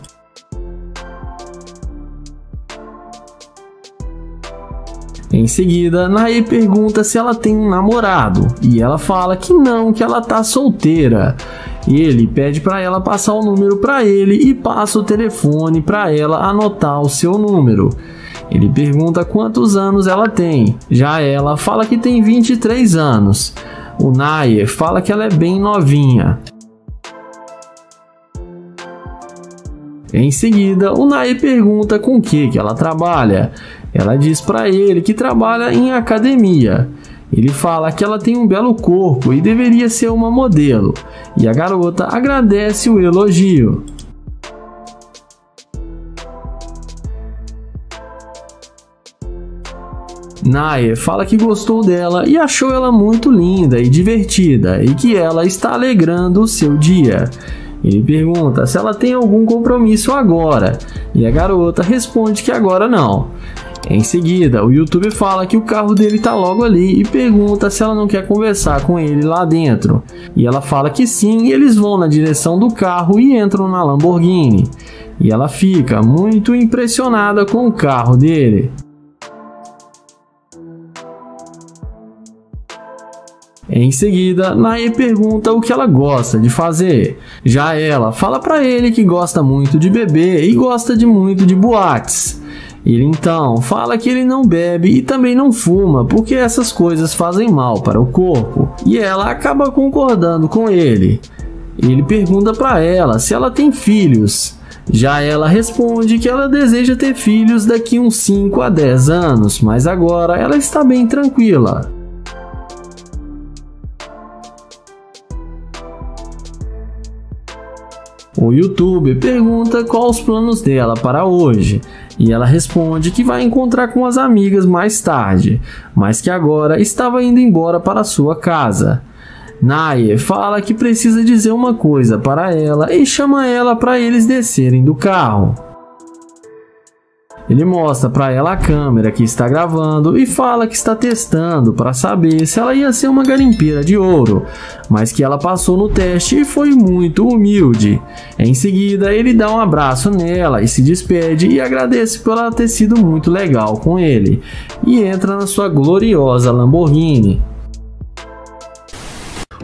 Em seguida, Naya pergunta se ela tem um namorado e ela fala que não, que ela tá solteira. Ele pede para ela passar o número para ele e passa o telefone para ela anotar o seu número. Ele pergunta quantos anos ela tem, já ela fala que tem 23 anos. O Naya fala que ela é bem novinha. Em seguida, o Naya pergunta com o que ela trabalha. Ela diz para ele que trabalha em academia. Ele fala que ela tem um belo corpo e deveria ser uma modelo. E a garota agradece o elogio. Naya fala que gostou dela e achou ela muito linda e divertida e que ela está alegrando o seu dia. Ele pergunta se ela tem algum compromisso agora e a garota responde que agora não. Em seguida, o YouTube fala que o carro dele está logo ali e pergunta se ela não quer conversar com ele lá dentro. E ela fala que sim e eles vão na direção do carro e entram na Lamborghini. E ela fica muito impressionada com o carro dele. Em seguida, Naya pergunta o que ela gosta de fazer. Já ela fala para ele que gosta muito de beber e gosta muito de boates. Ele então fala que ele não bebe e também não fuma porque essas coisas fazem mal para o corpo. E ela acaba concordando com ele. Ele pergunta para ela se ela tem filhos. Já ela responde que ela deseja ter filhos daqui uns 5 a 10 anos, mas agora ela está bem tranquila. O youtuber pergunta quais os planos dela para hoje e ela responde que vai encontrar com as amigas mais tarde, mas que agora estava indo embora para sua casa. Nair fala que precisa dizer uma coisa para ela e chama ela para eles descerem do carro. Ele mostra para ela a câmera que está gravando e fala que está testando para saber se ela ia ser uma garimpeira de ouro, mas que ela passou no teste e foi muito humilde. Em seguida, ele dá um abraço nela e se despede e agradece por ela ter sido muito legal com ele, e entra na sua gloriosa Lamborghini.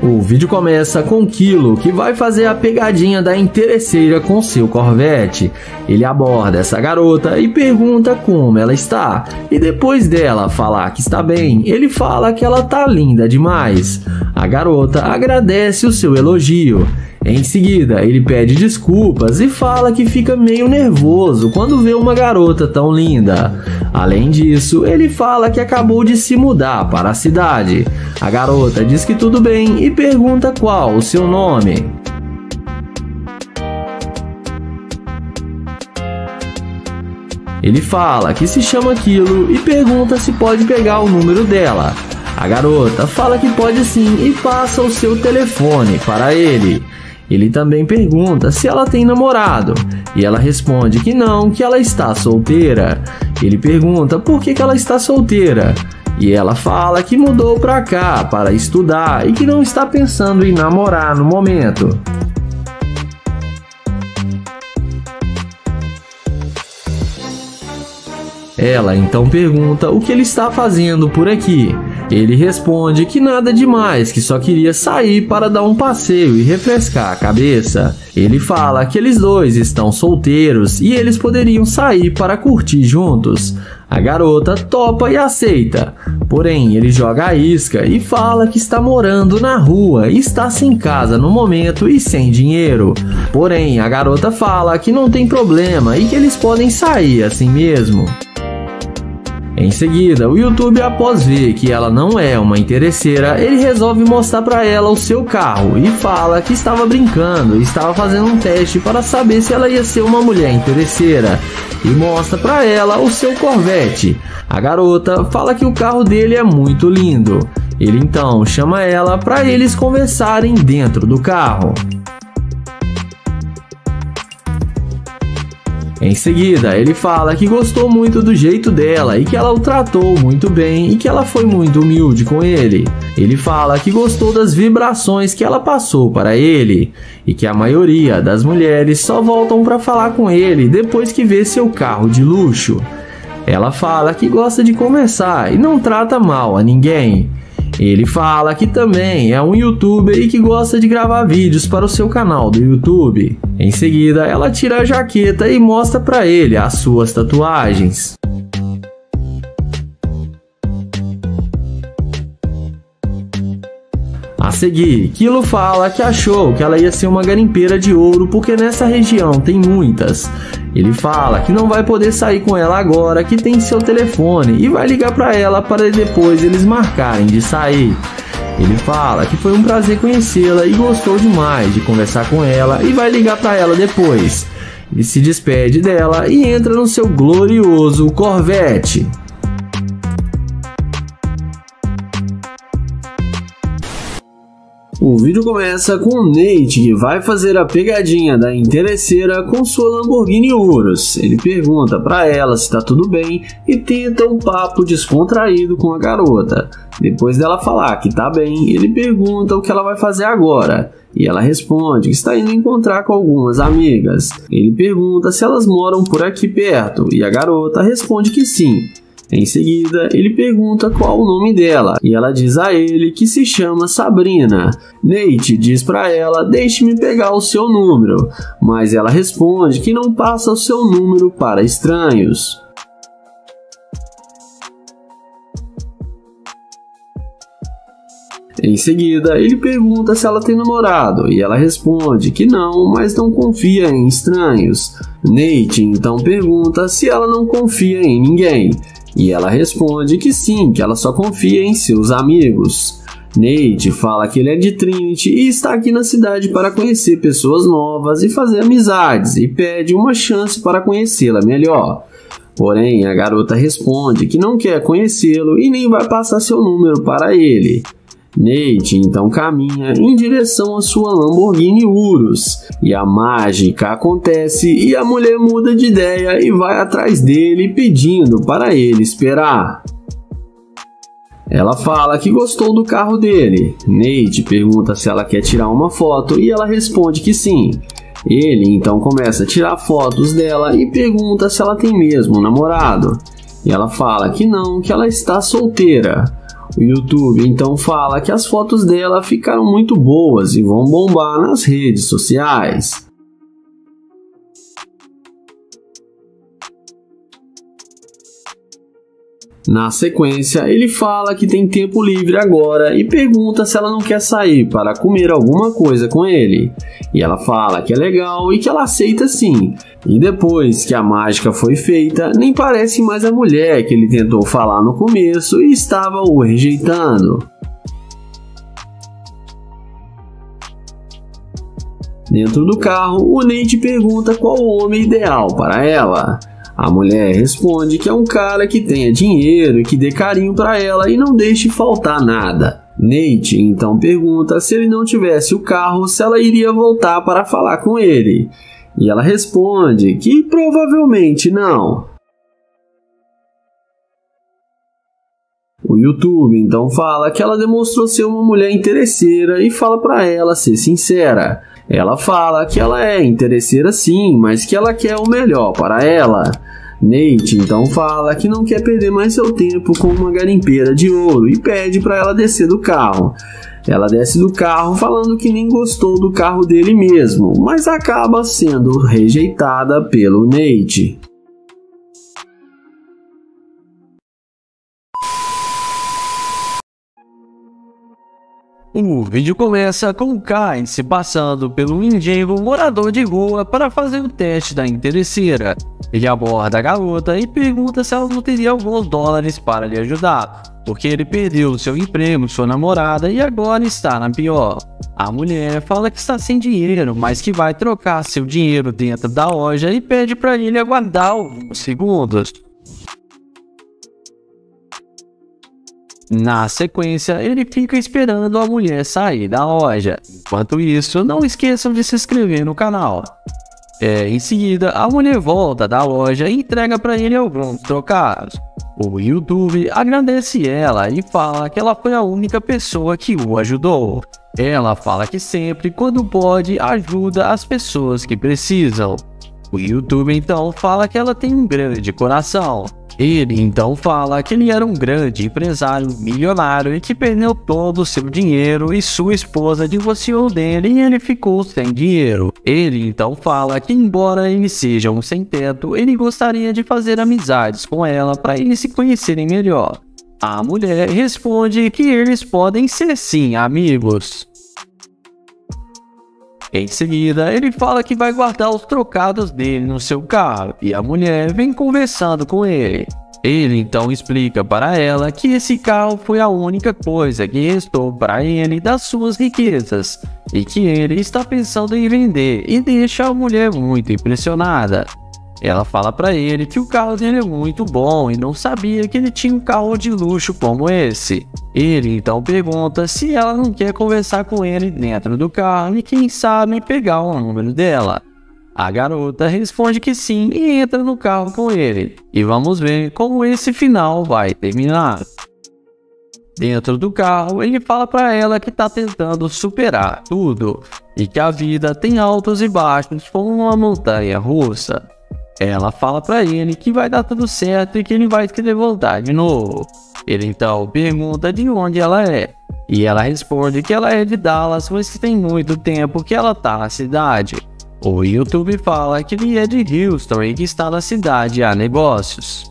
O vídeo começa com Kilo, que vai fazer a pegadinha da interesseira com seu Corvette. Ele aborda essa garota e pergunta como ela está, e depois dela falar que está bem, ele fala que ela tá linda demais. A garota agradece o seu elogio. Em seguida, ele pede desculpas e fala que fica meio nervoso quando vê uma garota tão linda. Além disso, ele fala que acabou de se mudar para a cidade. A garota diz que tudo bem e pergunta qual o seu nome. Ele fala que se chama Kilo e pergunta se pode pegar o número dela. A garota fala que pode sim e passa o seu telefone para ele. Ele também pergunta se ela tem namorado, e ela responde que não, que ela está solteira. Ele pergunta por que ela está solteira, e ela fala que mudou para cá para estudar e que não está pensando em namorar no momento. Ela então pergunta o que ele está fazendo por aqui. Ele responde que nada demais, que só queria sair para dar um passeio e refrescar a cabeça. Ele fala que eles dois estão solteiros e eles poderiam sair para curtir juntos. A garota topa e aceita, porém ele joga a isca e fala que está morando na rua e está sem casa no momento e sem dinheiro. Porém a garota fala que não tem problema e que eles podem sair assim mesmo. Em seguida, o YouTube, após ver que ela não é uma interesseira, ele resolve mostrar para ela o seu carro e fala que estava brincando e estava fazendo um teste para saber se ela ia ser uma mulher interesseira, e mostra para ela o seu Corvette. A garota fala que o carro dele é muito lindo. Ele então chama ela para eles conversarem dentro do carro. Em seguida, ele fala que gostou muito do jeito dela e que ela o tratou muito bem e que ela foi muito humilde com ele. Ele fala que gostou das vibrações que ela passou para ele e que a maioria das mulheres só voltam para falar com ele depois que vê seu carro de luxo. Ela fala que gosta de conversar e não trata mal a ninguém. Ele fala que também é um youtuber e que gosta de gravar vídeos para o seu canal do YouTube. Em seguida, ela tira a jaqueta e mostra para ele as suas tatuagens. A seguir, Kilo fala que achou que ela ia ser uma garimpeira de ouro porque nessa região tem muitas. Ele fala que não vai poder sair com ela agora, que tem seu telefone, e vai ligar para ela para depois eles marcarem de sair. Ele fala que foi um prazer conhecê-la e gostou demais de conversar com ela e vai ligar para ela depois. Ele se despede dela e entra no seu glorioso Corvette. O vídeo começa com o Nate, que vai fazer a pegadinha da interesseira com sua Lamborghini Urus. Ele pergunta para ela se tá tudo bem e tenta um papo descontraído com a garota. Depois dela falar que tá bem, ele pergunta o que ela vai fazer agora. E ela responde que está indo encontrar com algumas amigas. Ele pergunta se elas moram por aqui perto e a garota responde que sim. Em seguida, ele pergunta qual o nome dela e ela diz a ele que se chama Sabrina. Nate diz para ela: deixe-me pegar o seu número, mas ela responde que não passa o seu número para estranhos. Em seguida, ele pergunta se ela tem namorado e ela responde que não, mas não confia em estranhos. Nate então pergunta se ela não confia em ninguém. E ela responde que sim, que ela só confia em seus amigos. Nate fala que ele é de Trinity e está aqui na cidade para conhecer pessoas novas e fazer amizades, e pede uma chance para conhecê-la melhor. Porém, a garota responde que não quer conhecê-lo e nem vai passar seu número para ele. Nate então caminha em direção à sua Lamborghini Urus, e a mágica acontece e a mulher muda de ideia e vai atrás dele pedindo para ele esperar. Ela fala que gostou do carro dele. Nate pergunta se ela quer tirar uma foto e ela responde que sim. Ele então começa a tirar fotos dela e pergunta se ela tem mesmo um namorado. E ela fala que não, que ela está solteira. O YouTube então fala que as fotos dela ficaram muito boas e vão bombar nas redes sociais. Na sequência, ele fala que tem tempo livre agora e pergunta se ela não quer sair para comer alguma coisa com ele. E ela fala que é legal e que ela aceita sim. E depois que a mágica foi feita, nem parece mais a mulher que ele tentou falar no começo e estava o rejeitando. Dentro do carro, o Nate pergunta qual o homem ideal para ela. A mulher responde que é um cara que tenha dinheiro e que dê carinho para ela e não deixe faltar nada. Nate então pergunta se ele não tivesse o carro, se ela iria voltar para falar com ele. E ela responde que provavelmente não. O YouTube então fala que ela demonstrou ser uma mulher interesseira e fala para ela ser sincera. Ela fala que ela é interesseira sim, mas que ela quer o melhor para ela. Nate então fala que não quer perder mais seu tempo com uma garimpeira de ouro e pede para ela descer do carro. Ela desce do carro falando que nem gostou do carro dele mesmo, mas acaba sendo rejeitada pelo Nate. O vídeo começa com o Kai se passando pelo engenheiro morador de rua para fazer o teste da interesseira. Ele aborda a garota e pergunta se ela não teria alguns dólares para lhe ajudar, porque ele perdeu seu emprego, sua namorada e agora está na pior. A mulher fala que está sem dinheiro, mas que vai trocar seu dinheiro dentro da loja e pede para ele aguardar alguns segundos. Na sequência, ele fica esperando a mulher sair da loja. Enquanto isso, não esqueçam de se inscrever no canal. Em seguida, a mulher volta da loja e entrega para ele alguns trocados. O YouTube agradece ela e fala que ela foi a única pessoa que o ajudou. Ela fala que sempre, quando pode, ajuda as pessoas que precisam. O YouTube então fala que ela tem um grande coração. Ele então fala que ele era um grande empresário milionário e que perdeu todo o seu dinheiro e sua esposa divorciou dele e ele ficou sem dinheiro. Ele então fala que embora ele seja um sem-teto, ele gostaria de fazer amizades com ela para eles se conhecerem melhor. A mulher responde que eles podem ser sim amigos. Em seguida, ele fala que vai guardar os trocados dele no seu carro e a mulher vem conversando com ele. Ele então explica para ela que esse carro foi a única coisa que restou para ele das suas riquezas e que ele está pensando em vender e deixa a mulher muito impressionada. Ela fala para ele que o carro dele é muito bom e não sabia que ele tinha um carro de luxo como esse. Ele então pergunta se ela não quer conversar com ele dentro do carro e quem sabe pegar o número dela. A garota responde que sim e entra no carro com ele. E vamos ver como esse final vai terminar. Dentro do carro, ele fala para ela que está tentando superar tudo e que a vida tem altos e baixos como uma montanha russa. Ela fala para ele que vai dar tudo certo e que ele vai se levantar de novo. Ele então pergunta de onde ela é. E ela responde que ela é de Dallas, mas que tem muito tempo que ela tá na cidade. O YouTube fala que ele é de Houston e que está na cidade a negócios.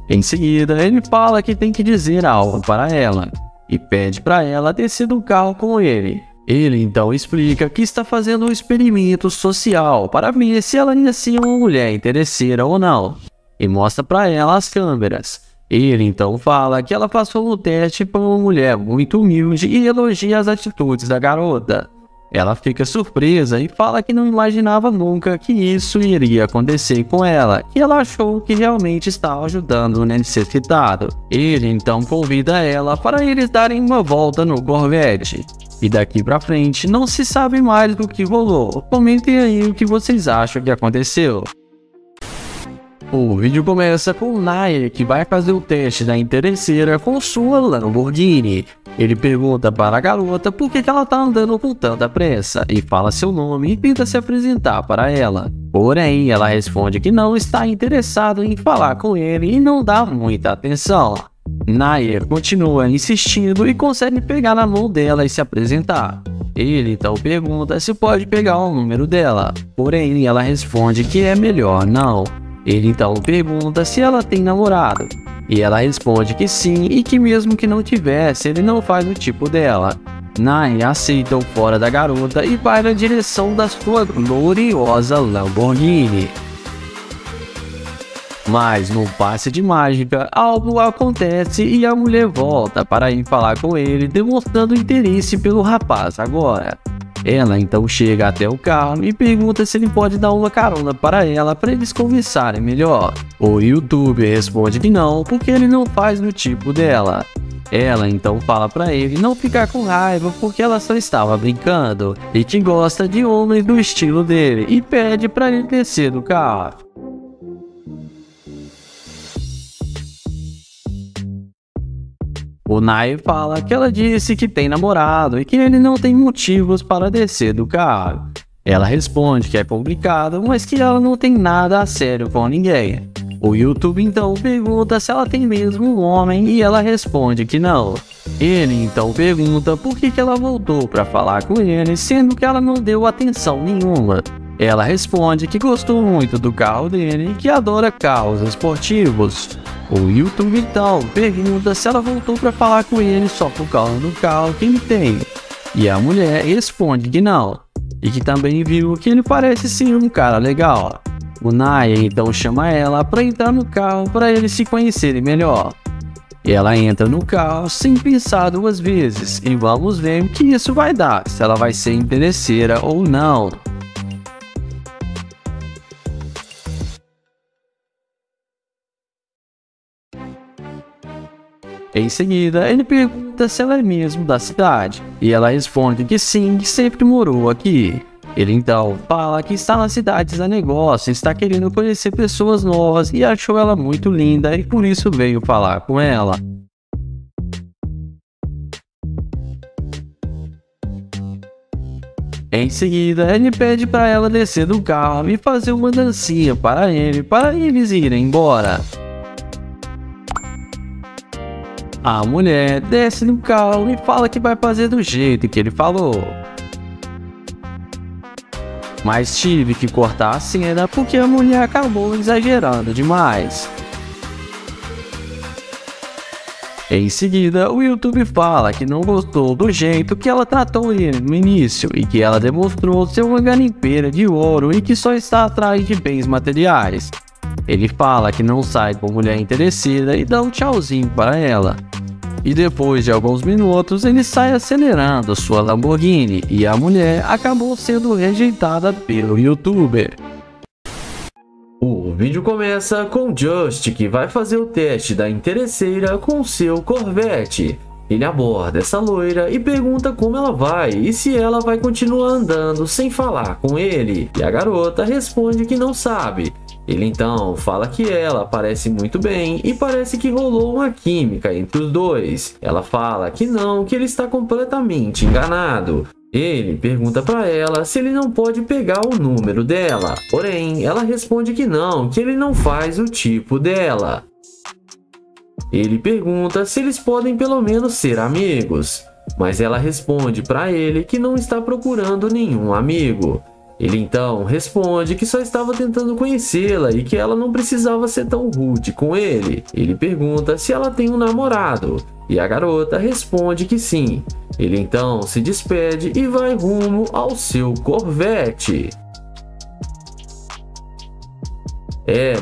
Em seguida, ele fala que tem que dizer algo para ela. E pede para ela descer do carro com ele. Ele então explica que está fazendo um experimento social para ver se ela ia ser uma mulher interesseira ou não, e mostra para ela as câmeras. Ele então fala que ela passou no teste por uma mulher muito humilde e elogia as atitudes da garota. Ela fica surpresa e fala que não imaginava nunca que isso iria acontecer com ela, e ela achou que realmente estava ajudando o necessitado. Ele então convida ela para eles darem uma volta no Corvette. E daqui pra frente não se sabe mais do que rolou. Comentem aí o que vocês acham que aconteceu. O vídeo começa com o Nair, que vai fazer o teste da interesseira com sua Lamborghini. Ele pergunta para a garota por que ela está andando com tanta pressa e fala seu nome e tenta se apresentar para ela. Porém, ela responde que não está interessado em falar com ele e não dá muita atenção. Nair continua insistindo e consegue pegar na mão dela e se apresentar. Ele então pergunta se pode pegar o número dela, porém ela responde que é melhor não. Ele então pergunta se ela tem namorado, e ela responde que sim e que mesmo que não tivesse, ele não faz o tipo dela. Nair aceita o fora da garota e vai na direção da sua gloriosa Lamborghini. Mas no passe de mágica, algo acontece e a mulher volta para ir falar com ele, demonstrando interesse pelo rapaz agora. Ela então chega até o carro e pergunta se ele pode dar uma carona para eles conversarem melhor. O youtuber responde que não, porque ele não faz no tipo dela. Ela então fala para ele não ficar com raiva porque ela só estava brincando e que gosta de homens do estilo dele e pede para ele descer do carro. O Nair fala que ela disse que tem namorado e que ele não tem motivos para descer do carro. Ela responde que é complicado, mas que ela não tem nada a sério com ninguém. O YouTube então pergunta se ela tem mesmo um homem e ela responde que não. Ele então pergunta por que ela voltou para falar com ele, sendo que ela não deu atenção nenhuma. Ela responde que gostou muito do carro dele e que adora carros esportivos. O YouTube então pergunta se ela voltou para falar com ele só por causa do carro que ele tem. E a mulher responde que não, e que também viu que ele parece ser um cara legal. O Nair então chama ela para entrar no carro para eles se conhecerem melhor. Ela entra no carro sem pensar duas vezes e vamos ver o que isso vai dar, se ela vai ser interesseira ou não. Em seguida, ele pergunta se ela é mesmo da cidade, e ela responde que sim, que sempre morou aqui. Ele então fala que está nas cidades a negócio, está querendo conhecer pessoas novas e achou ela muito linda e por isso veio falar com ela. Em seguida, ele pede para ela descer do carro e fazer uma dancinha para eles irem embora. A mulher desce do carro e fala que vai fazer do jeito que ele falou. Mas tive que cortar a cena porque a mulher acabou exagerando demais. Em seguida, o YouTube fala que não gostou do jeito que ela tratou ele no início e que ela demonstrou ser uma garimpeira de ouro e que só está atrás de bens materiais. Ele fala que não sai com mulher interesseira e dá um tchauzinho para ela. E depois de alguns minutos ele sai acelerando sua Lamborghini e a mulher acabou sendo rejeitada pelo youtuber. O vídeo começa com Just, que vai fazer o teste da interesseira com seu Corvette. Ele aborda essa loira e pergunta como ela vai e se ela vai continuar andando sem falar com ele. E a garota responde que não sabe. Ele então fala que ela parece muito bem e parece que rolou uma química entre os dois. Ela fala que não, que ele está completamente enganado. Ele pergunta para ela se ele não pode pegar o número dela. Porém, ela responde que não, que ele não faz o tipo dela. Ele pergunta se eles podem pelo menos ser amigos. Mas ela responde para ele que não está procurando nenhum amigo. Ele então responde que só estava tentando conhecê-la e que ela não precisava ser tão rude com ele. Ele pergunta se ela tem um namorado e a garota responde que sim. Ele então se despede e vai rumo ao seu Corvette.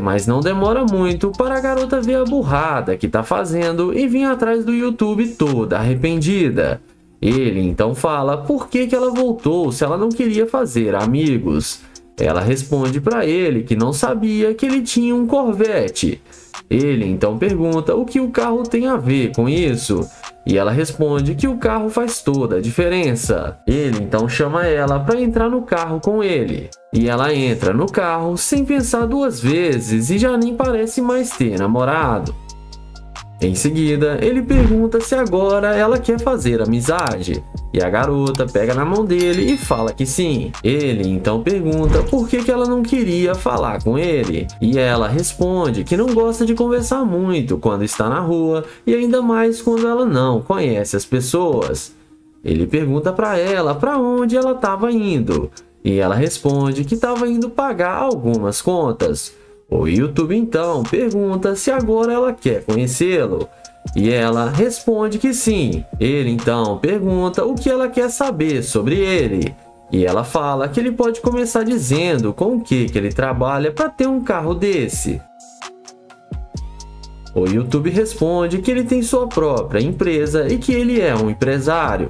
Mas não demora muito para a garota ver a burrada que tá fazendo e vir atrás do YouTube toda arrependida. Ele então fala por que ela voltou se ela não queria fazer amigos. Ela responde para ele que não sabia que ele tinha um Corvette. Ele então pergunta o que o carro tem a ver com isso. E ela responde que o carro faz toda a diferença. Ele então chama ela para entrar no carro com ele. E ela entra no carro sem pensar duas vezes e já nem parece mais ter namorado. Em seguida, ele pergunta se agora ela quer fazer amizade. E a garota pega na mão dele e fala que sim. Ele então pergunta por que ela não queria falar com ele. E ela responde que não gosta de conversar muito quando está na rua e ainda mais quando ela não conhece as pessoas. Ele pergunta para ela para onde ela estava indo. E ela responde que estava indo pagar algumas contas. O YouTube então pergunta se agora ela quer conhecê-lo. E ela responde que sim. Ele então pergunta o que ela quer saber sobre ele. E ela fala que ele pode começar dizendo com o que ele trabalha para ter um carro desse. O YouTube responde que ele tem sua própria empresa e que ele é um empresário.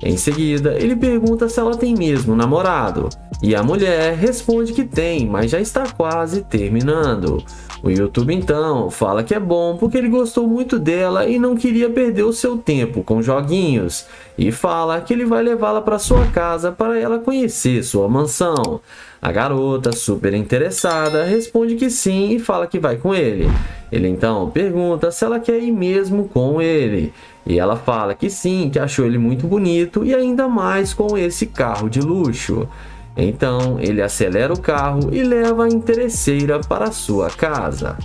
Em seguida, ele pergunta se ela tem mesmo namorado. E a mulher responde que tem, mas já está quase terminando. O YouTube então fala que é bom porque ele gostou muito dela e não queria perder o seu tempo com joguinhos. E fala que ele vai levá-la para sua casa para ela conhecer sua mansão. A garota, super interessada, responde que sim e fala que vai com ele. Ele então pergunta se ela quer ir mesmo com ele. E ela fala que sim, que achou ele muito bonito e ainda mais com esse carro de luxo. Então ele acelera o carro e leva a interesseira para sua casa.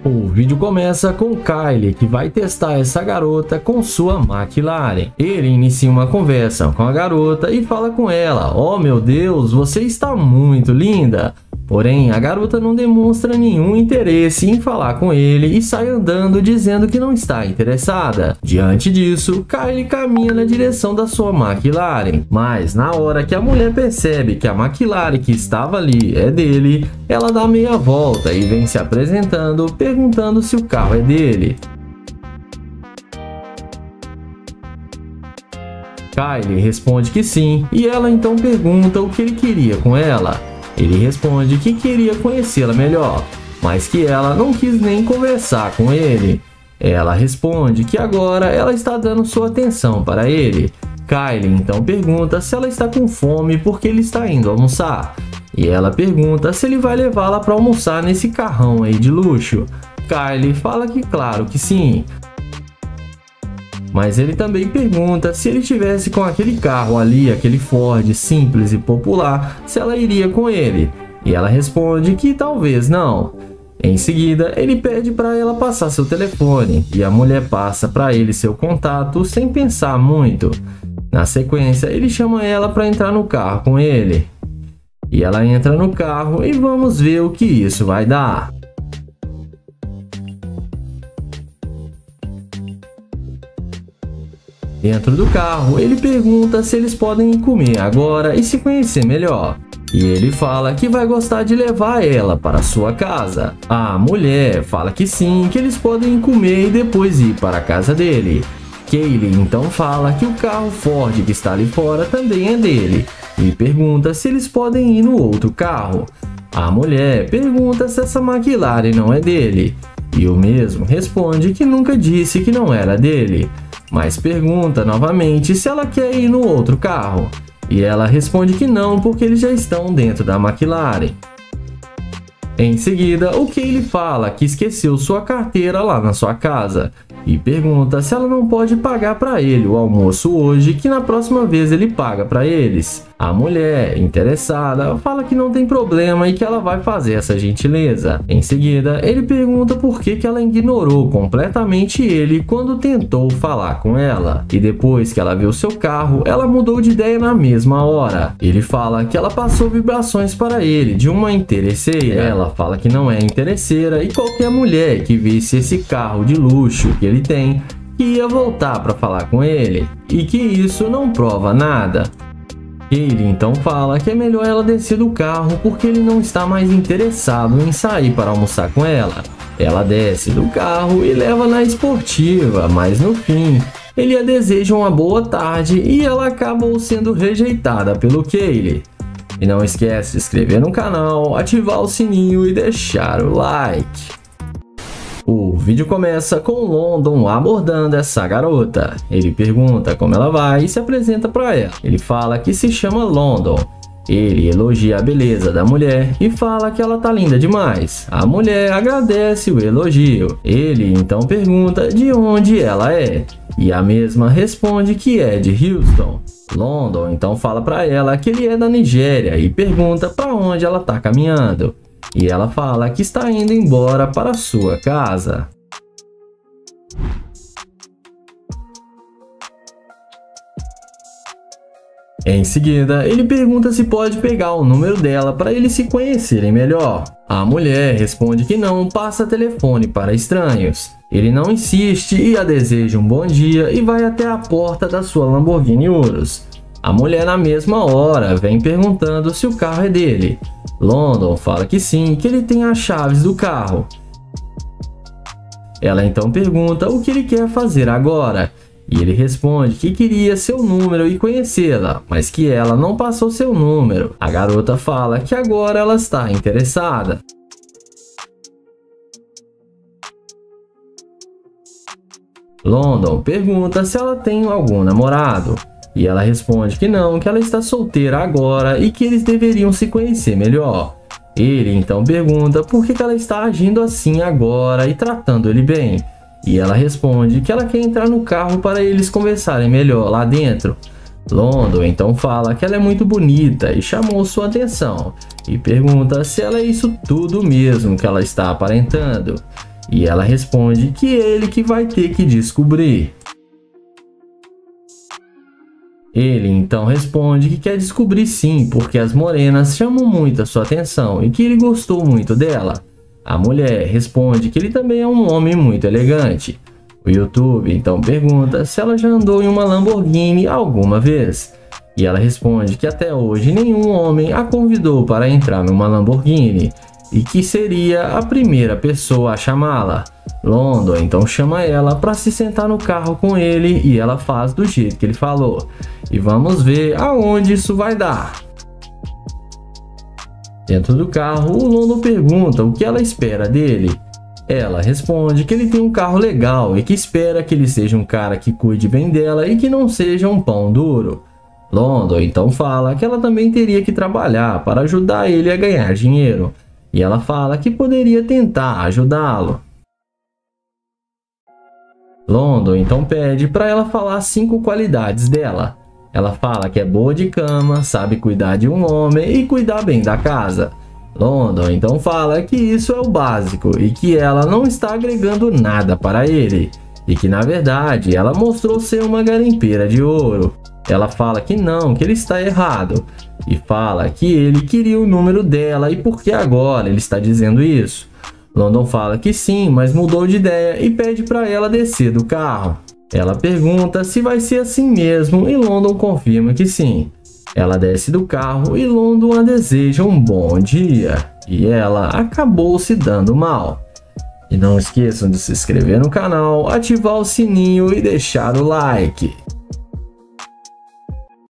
O vídeo começa com Kyle, que vai testar essa garota com sua McLaren. Ele inicia uma conversa com a garota e fala com ela: "Oh meu Deus, você está muito linda!" Porém, a garota não demonstra nenhum interesse em falar com ele e sai andando dizendo que não está interessada. Diante disso, Kyle caminha na direção da sua McLaren. Mas na hora que a mulher percebe que a McLaren que estava ali é dele, ela dá meia volta e vem se apresentando, perguntando se o carro é dele. Kyle responde que sim, e ela então pergunta o que ele queria com ela. Ele responde que queria conhecê-la melhor, mas que ela não quis nem conversar com ele. Ela responde que agora ela está dando sua atenção para ele. Kyle então pergunta se ela está com fome porque ele está indo almoçar. E ela pergunta se ele vai levá-la para almoçar nesse carrão aí de luxo. Kyle fala que claro que sim. Mas ele também pergunta se ele tivesse com aquele carro ali, aquele Ford simples e popular, se ela iria com ele. E ela responde que talvez não. Em seguida, ele pede para ela passar seu telefone e a mulher passa para ele seu contato sem pensar muito. Na sequência, ele chama ela para entrar no carro com ele. E ela entra no carro e vamos ver o que isso vai dar. Dentro do carro, ele pergunta se eles podem comer agora e se conhecer melhor. E ele fala que vai gostar de levar ela para sua casa. A mulher fala que sim, que eles podem comer e depois ir para a casa dele. Kaylee então fala que o carro Ford que está ali fora também é dele. E pergunta se eles podem ir no outro carro. A mulher pergunta se essa McLaren não é dele. E o mesmo responde que nunca disse que não era dele. Mas pergunta novamente se ela quer ir no outro carro. E ela responde que não, porque eles já estão dentro da McLaren. Em seguida, o Kaylee fala que esqueceu sua carteira lá na sua casa. E pergunta se ela não pode pagar para ele o almoço hoje, que na próxima vez ele paga para eles. A mulher, interessada, fala que não tem problema e que ela vai fazer essa gentileza. Em seguida, ele pergunta por que ela ignorou completamente ele quando tentou falar com ela. E depois que ela viu seu carro, ela mudou de ideia na mesma hora. Ele fala que ela passou vibrações para ele de uma interesseira. Ela fala que não é interesseira e qualquer mulher que visse esse carro de luxo que ele tem, que ia voltar para falar com ele. E que isso não prova nada. Ele então fala que é melhor ela descer do carro porque ele não está mais interessado em sair para almoçar com ela. Ela desce do carro e leva na esportiva, mas no fim, ele a deseja uma boa tarde e ela acabou sendo rejeitada pelo Kaylee. E não esquece de se inscrever no canal, ativar o sininho e deixar o like. O vídeo começa com London abordando essa garota. Ele pergunta como ela vai e se apresenta para ela. Ele fala que se chama London. Ele elogia a beleza da mulher e fala que ela tá linda demais. A mulher agradece o elogio. Ele então pergunta de onde ela é. E a mesma responde que é de Houston. London então fala para ela que ele é da Nigéria e pergunta para onde ela tá caminhando. E ela fala que está indo embora para sua casa. Em seguida, ele pergunta se pode pegar o número dela para eles se conhecerem melhor. A mulher responde que não passa telefone para estranhos. Ele não insiste e a deseja um bom dia e vai até a porta da sua Lamborghini Urus. A mulher na mesma hora vem perguntando se o carro é dele. London fala que sim, que ele tem as chaves do carro. Ela então pergunta o que ele quer fazer agora. E ele responde que queria seu número e conhecê-la, mas que ela não passou seu número. A garota fala que agora ela está interessada. London pergunta se ela tem algum namorado. E ela responde que não, que ela está solteira agora e que eles deveriam se conhecer melhor. Ele então pergunta por que ela está agindo assim agora e tratando ele bem. E ela responde que ela quer entrar no carro para eles conversarem melhor lá dentro. London então fala que ela é muito bonita e chamou sua atenção. E pergunta se ela é isso tudo mesmo que ela está aparentando. E ela responde que é ele que vai ter que descobrir. Ele então responde que quer descobrir sim, porque as morenas chamam muito a sua atenção e que ele gostou muito dela. A mulher responde que ele também é um homem muito elegante. O YouTube então pergunta se ela já andou em uma Lamborghini alguma vez. E ela responde que até hoje nenhum homem a convidou para entrar numa Lamborghini e que seria a primeira pessoa a chamá-la. London então chama ela para se sentar no carro com ele e ela faz do jeito que ele falou. E vamos ver aonde isso vai dar. Dentro do carro, o London pergunta o que ela espera dele. Ela responde que ele tem um carro legal e que espera que ele seja um cara que cuide bem dela e que não seja um pão duro. London então fala que ela também teria que trabalhar para ajudar ele a ganhar dinheiro. E ela fala que poderia tentar ajudá-lo. London então pede para ela falar 5 qualidades dela. Ela fala que é boa de cama, sabe cuidar de um homem e cuidar bem da casa. London então fala que isso é o básico e que ela não está agregando nada para ele. E que na verdade ela mostrou ser uma garimpeira de ouro. Ela fala que não, que ele está errado. E fala que ele queria o número dela e por que agora ele está dizendo isso. London fala que sim, mas mudou de ideia e pede para ela descer do carro. Ela pergunta se vai ser assim mesmo e London confirma que sim. Ela desce do carro e London a deseja um bom dia. E ela acabou se dando mal. E não esqueçam de se inscrever no canal, ativar o sininho e deixar o like.